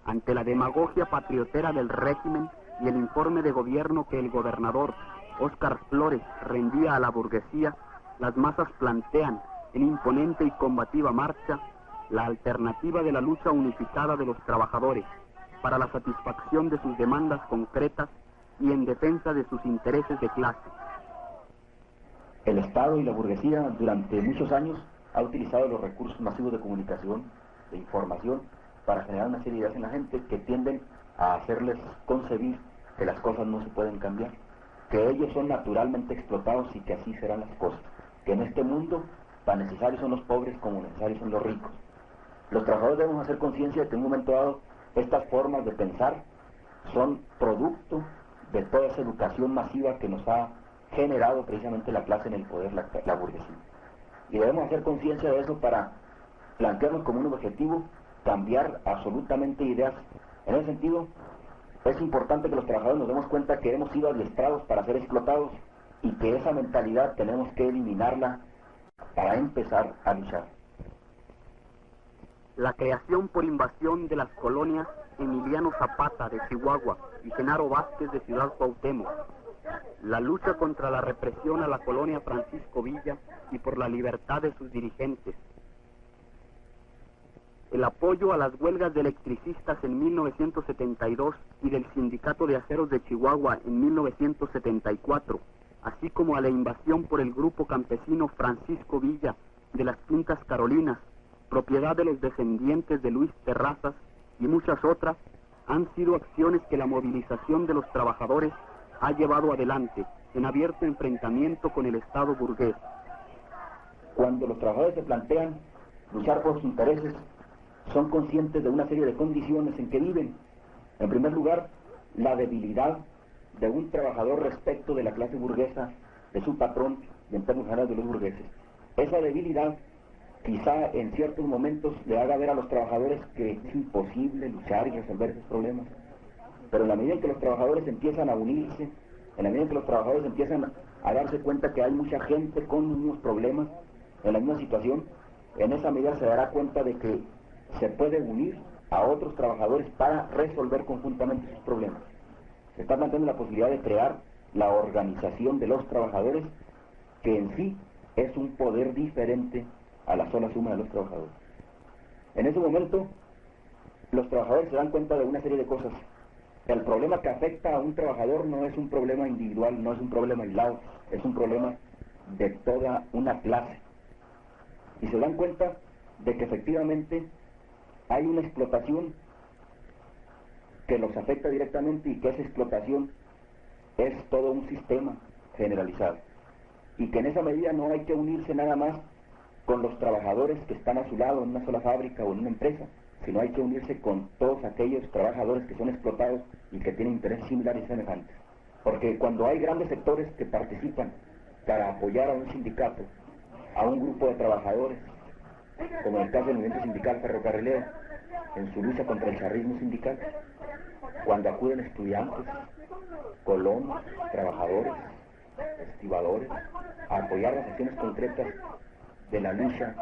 ante la demagogia patriotera del régimen y el informe de gobierno que el gobernador Óscar Flores rendía a la burguesía, las masas plantean en imponente y combativa marcha la alternativa de la lucha unificada de los trabajadores para la satisfacción de sus demandas concretas y en defensa de sus intereses de clase. El Estado y la burguesía durante muchos años ha utilizado los recursos masivos de comunicación, de información, para generar una serie de ideas en la gente que tienden a hacerles concebir que las cosas no se pueden cambiar, que ellos son naturalmente explotados y que así serán las cosas, que en este mundo tan necesarios son los pobres como necesarios son los ricos. Los trabajadores debemos hacer conciencia de que en un momento dado estas formas de pensar son producto de toda esa educación masiva que nos ha generado precisamente la clase en el poder, la burguesía. Y debemos hacer conciencia de eso para plantearnos como un objetivo cambiar absolutamente ideas. En ese sentido, es importante que los trabajadores nos demos cuenta que hemos sido adiestrados para ser explotados y que esa mentalidad tenemos que eliminarla para empezar a luchar. La creación por invasión de las colonias Emiliano Zapata de Chihuahua y Genaro Vázquez de Ciudad Cuauhtémoc, la lucha contra la represión a la colonia Francisco Villa y por la libertad de sus dirigentes, el apoyo a las huelgas de electricistas en 1972 y del Sindicato de Aceros de Chihuahua en 1974, así como a la invasión por el grupo campesino Francisco Villa de las Quintas Carolinas, propiedad de los descendientes de Luis Terrazas, y muchas otras, han sido acciones que la movilización de los trabajadores ha llevado adelante en abierto enfrentamiento con el Estado burgués. Cuando los trabajadores se plantean luchar por sus intereses, son conscientes de una serie de condiciones en que viven. En primer lugar, la debilidad de un trabajador respecto de la clase burguesa, de su patrón y en términos generales de los burgueses. Esa debilidad quizá en ciertos momentos le haga ver a los trabajadores que es imposible luchar y resolver esos problemas. Pero en la medida en que los trabajadores empiezan a unirse, en la medida en que los trabajadores empiezan a darse cuenta que hay mucha gente con los mismos problemas, en la misma situación, en esa medida se dará cuenta de que se puede unir a otros trabajadores para resolver conjuntamente sus problemas. Se está planteando la posibilidad de crear la organización de los trabajadores, que en sí es un poder diferente a la sola suma de los trabajadores. En ese momento, los trabajadores se dan cuenta de una serie de cosas. El problema que afecta a un trabajador no es un problema individual, no es un problema aislado, es un problema de toda una clase. Y se dan cuenta de que efectivamente hay una explotación que los afecta directamente y que esa explotación es todo un sistema generalizado. Y que en esa medida no hay que unirse nada más con los trabajadores que están a su lado en una sola fábrica o en una empresa, sino hay que unirse con todos aquellos trabajadores que son explotados y que tienen intereses similares y semejantes. Porque cuando hay grandes sectores que participan para apoyar a un sindicato, a un grupo de trabajadores, como en el caso del movimiento sindical ferrocarrilero, en su lucha contra el charrismo sindical, cuando acuden estudiantes, colonos, trabajadores, estibadores, a apoyar las acciones concretas de la lucha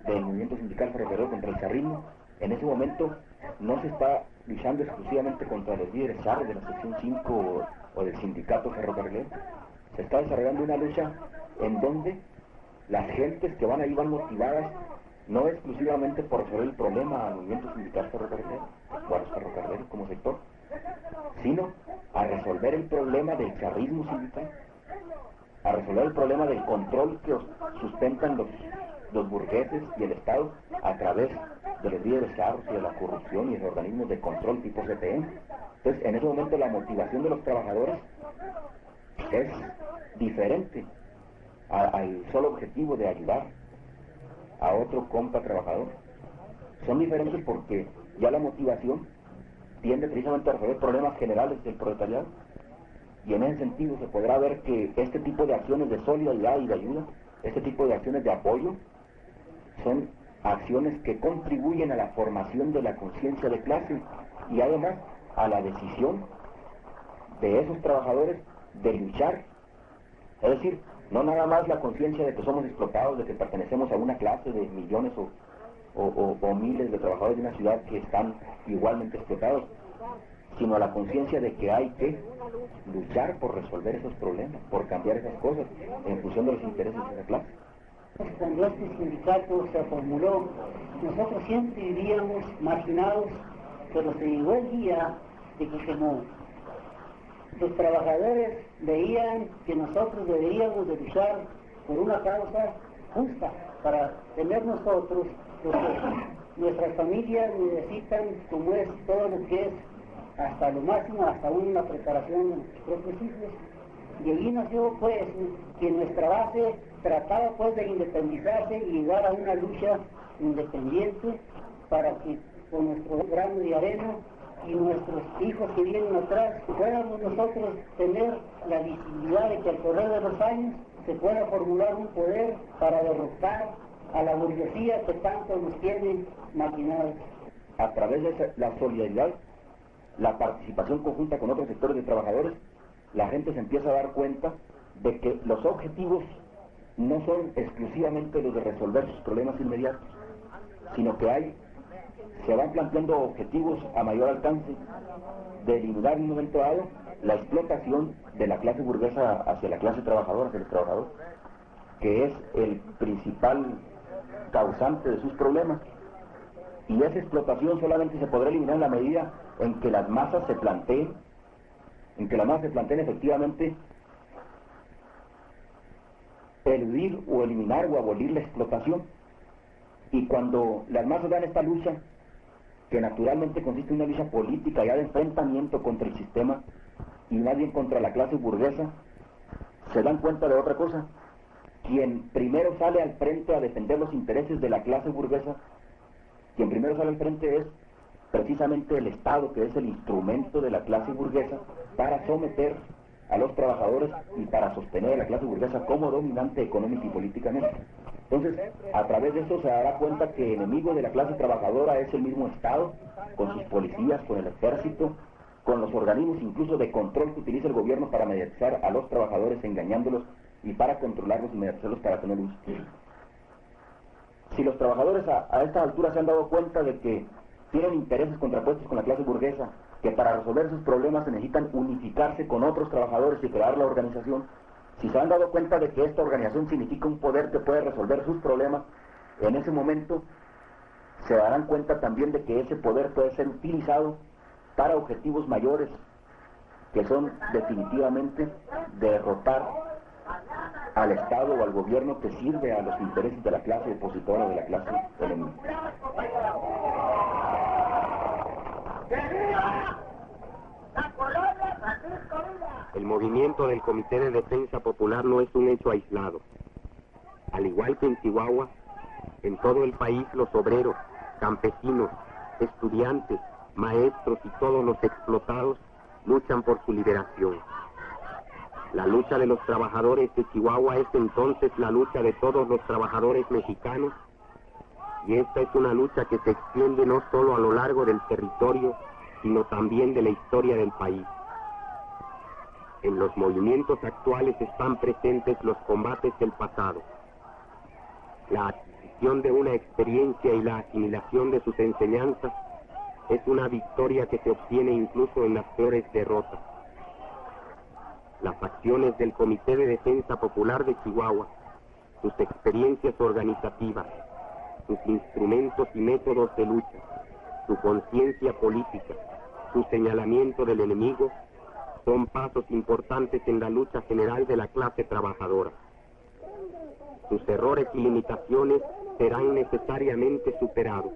del movimiento sindical ferrocarrilero contra el charrismo, en ese momento no se está luchando exclusivamente contra los líderes charros de la sección 5 o del sindicato ferrocarrilero. Se está desarrollando una lucha en donde las gentes que van ahí van motivadas no exclusivamente por resolver el problema al movimiento sindical ferrocarrilero o a los ferrocarrileros como sector, sino a resolver el problema del charrismo sindical, a resolver el problema del control que sustentan los burgueses y el Estado a través de los líderes charros y de la corrupción y de los organismos de control tipo CTM. Entonces, en ese momento la motivación de los trabajadores es diferente al solo objetivo de ayudar a otro compa trabajador. Son diferentes porque ya la motivación tiende precisamente a resolver problemas generales del proletariado, y en ese sentido se podrá ver que este tipo de acciones de solidaridad y de ayuda, este tipo de acciones de apoyo, son acciones que contribuyen a la formación de la conciencia de clase y además a la decisión de esos trabajadores de luchar. Es decir, no nada más la conciencia de que somos explotados, de que pertenecemos a una clase de millones o miles de trabajadores de una ciudad que están igualmente explotados, sino a la conciencia de que hay que luchar por resolver esos problemas, por cambiar esas cosas en función de los intereses de la clase. Cuando este sindicato se formuló, nosotros siempre vivíamos marginados, pero se llegó el día de que como los trabajadores veían que nosotros deberíamos de luchar por una causa justa para tener nosotros lo que nuestras familias necesitan, como es todo lo que es hasta lo máximo, hasta una preparación de nuestros propios hijos. Y allí nació pues que nuestra base trataba pues de independizarse y llegar a una lucha independiente para que con nuestro grano de arena y nuestros hijos que vienen atrás podamos nosotros tener la visibilidad de que al correr de los años se pueda formular un poder para derrotar a la burguesía que tanto nos tiene maquinados. A través de la solidaridad, la participación conjunta con otros sectores de trabajadores, la gente se empieza a dar cuenta de que los objetivos no son exclusivamente los de resolver sus problemas inmediatos, sino que se van planteando objetivos a mayor alcance de eliminar en un momento dado la explotación de la clase burguesa hacia la clase trabajadora, hacia el trabajador, que es el principal causante de sus problemas. Y esa explotación solamente se podrá eliminar en la medida en que las masas se planteen, efectivamente eludir o eliminar o abolir la explotación. Y cuando las masas dan esta lucha, que naturalmente consiste en una lucha política ya de enfrentamiento contra el sistema y más bien contra la clase burguesa, se dan cuenta de otra cosa. Quien primero sale al frente a defender los intereses de la clase burguesa, quien primero sale al frente es precisamente el Estado, que es el instrumento de la clase burguesa para someter a los trabajadores y para sostener a la clase burguesa como dominante económica y políticamente. Entonces, a través de eso se dará cuenta que enemigo de la clase trabajadora es el mismo Estado, con sus policías, con el ejército, con los organismos incluso de control que utiliza el gobierno para mediatizar a los trabajadores, engañándolos y para controlarlos y mediatizarlos para tener uso. Si los trabajadores a esta altura se han dado cuenta de que tienen intereses contrapuestos con la clase burguesa, que para resolver sus problemas se necesitan unificarse con otros trabajadores y crear la organización, si se han dado cuenta de que esta organización significa un poder que puede resolver sus problemas, en ese momento se darán cuenta también de que ese poder puede ser utilizado para objetivos mayores, que son definitivamente derrotar al Estado o al gobierno que sirve a los intereses de la clase opositora o de la clase enemiga. El movimiento del Comité de Defensa Popular no es un hecho aislado. Al igual que en Chihuahua, En todo el país los obreros, campesinos, estudiantes, maestros y todos los explotados luchan por su liberación. La lucha de los trabajadores de Chihuahua es entonces la lucha de todos los trabajadores mexicanos, y esta es una lucha que se extiende no solo a lo largo del territorio, sino también de la historia del país. En los movimientos actuales están presentes los combates del pasado. La adquisición de una experiencia y la asimilación de sus enseñanzas es una victoria que se obtiene incluso en las peores derrotas. Las acciones del Comité de Defensa Popular de Chihuahua, sus experiencias organizativas, sus instrumentos y métodos de lucha, su conciencia política, su señalamiento del enemigo, son pasos importantes en la lucha general de la clase trabajadora. Sus errores y limitaciones serán necesariamente superados.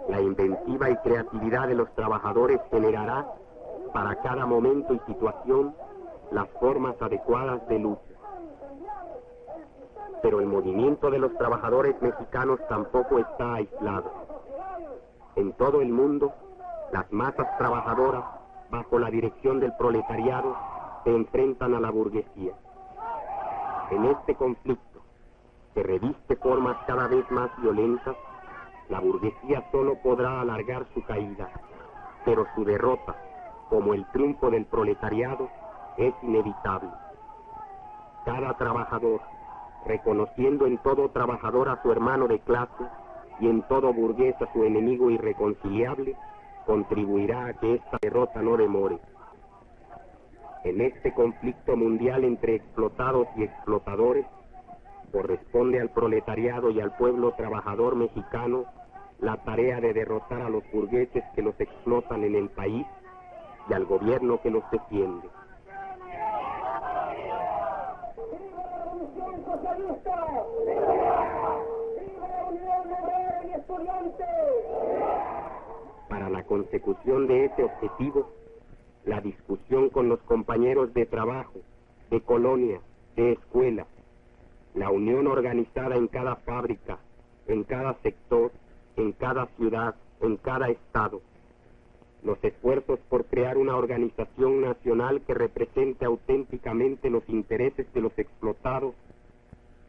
La inventiva y creatividad de los trabajadores generará, para cada momento y situación, las formas adecuadas de lucha. Pero el movimiento de los trabajadores mexicanos tampoco está aislado. En todo el mundo, las masas trabajadoras, bajo la dirección del proletariado, se enfrentan a la burguesía. En este conflicto, que reviste formas cada vez más violentas, la burguesía solo podrá alargar su caída, pero su derrota, como el triunfo del proletariado, es inevitable. Cada trabajador, reconociendo en todo trabajador a su hermano de clase y en todo burgués a su enemigo irreconciliable, contribuirá a que esta derrota no demore. En este conflicto mundial entre explotados y explotadores, corresponde al proletariado y al pueblo trabajador mexicano la tarea de derrotar a los burgueses que los explotan en el país y al gobierno que los defiende. Para la consecución de ese objetivo, la discusión con los compañeros de trabajo, de colonia, de escuela, la unión organizada en cada fábrica, en cada sector, en cada ciudad, en cada estado, los esfuerzos por crear una organización nacional que represente auténticamente los intereses de los explotados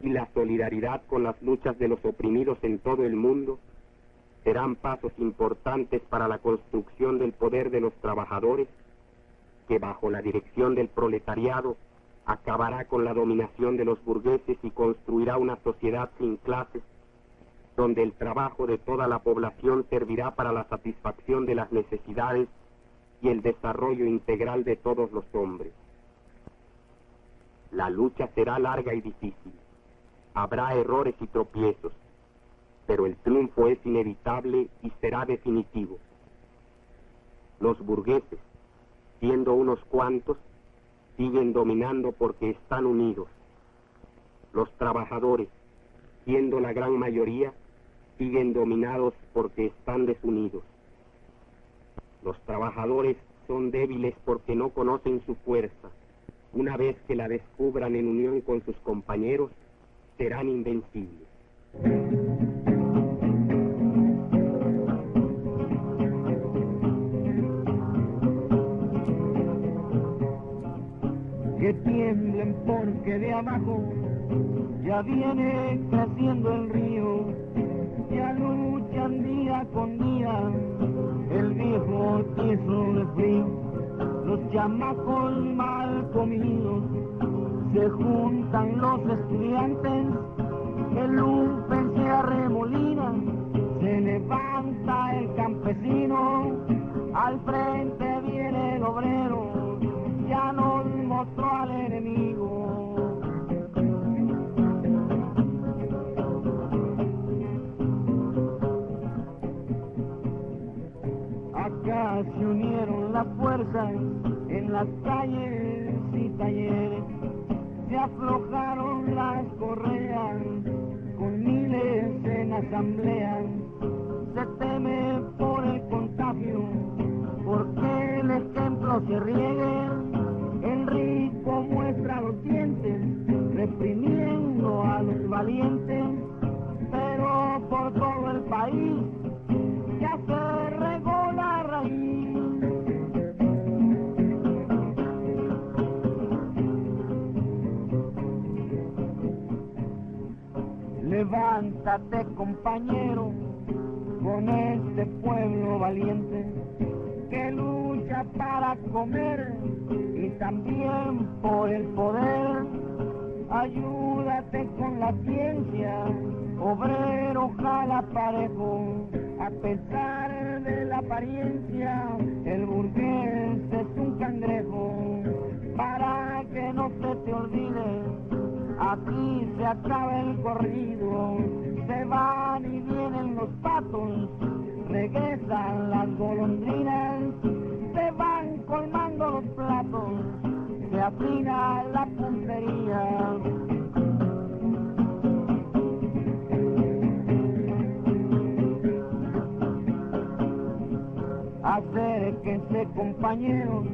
y la solidaridad con las luchas de los oprimidos en todo el mundo, serán pasos importantes para la construcción del poder de los trabajadores, que bajo la dirección del proletariado acabará con la dominación de los burgueses y construirá una sociedad sin clases, donde el trabajo de toda la población servirá para la satisfacción de las necesidades y el desarrollo integral de todos los hombres. La lucha será larga y difícil. Habrá errores y tropiezos, pero el triunfo es inevitable y será definitivo. Los burgueses, siendo unos cuantos, siguen dominando porque están unidos. Los trabajadores, siendo la gran mayoría, siguen dominados porque están desunidos. Los trabajadores son débiles porque no conocen su fuerza. Una vez que la descubran en unión con sus compañeros, serán invencibles. Que tiemblen porque de abajo ya viene creciendo el río, ya luchan día con día el viejo tieso de frío. Los chamacos mal comidos, se juntan los estudiantes, el lumpen se arremolina, se levanta el campesino, al frente viene el obrero, ya nos mostró al enemigo. Acá se unieron las fuerzas en las calles y talleres, se aflojaron las correas con miles en asamblea, se teme por el contagio, porque el ejemplo se riegue, el rico muestra los dientes, reprimiendo a los valientes, país, ya se regó la raíz. Levántate, compañero, con este pueblo valiente que lucha para comer y también por el poder. Ayúdate con la ciencia, obrero jala parejo, a pesar de la apariencia, el burgués es un cangrejo. Para que no se te olvide, aquí se acaba el corrido, se van y vienen los patos, regresan las golondrinas, se van colmando los platos, se afina la puntería. Acérquense, compañeros,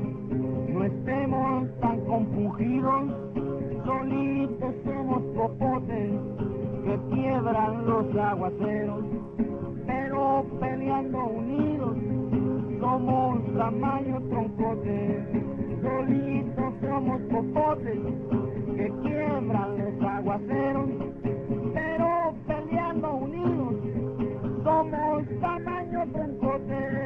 no estemos tan compungidos, solitos somos popotes que quiebran los aguaceros, pero peleando unidos somos tamaño troncote. Solitos somos popotes que quiebran los aguaceros, pero peleando unidos somos tamaño troncote.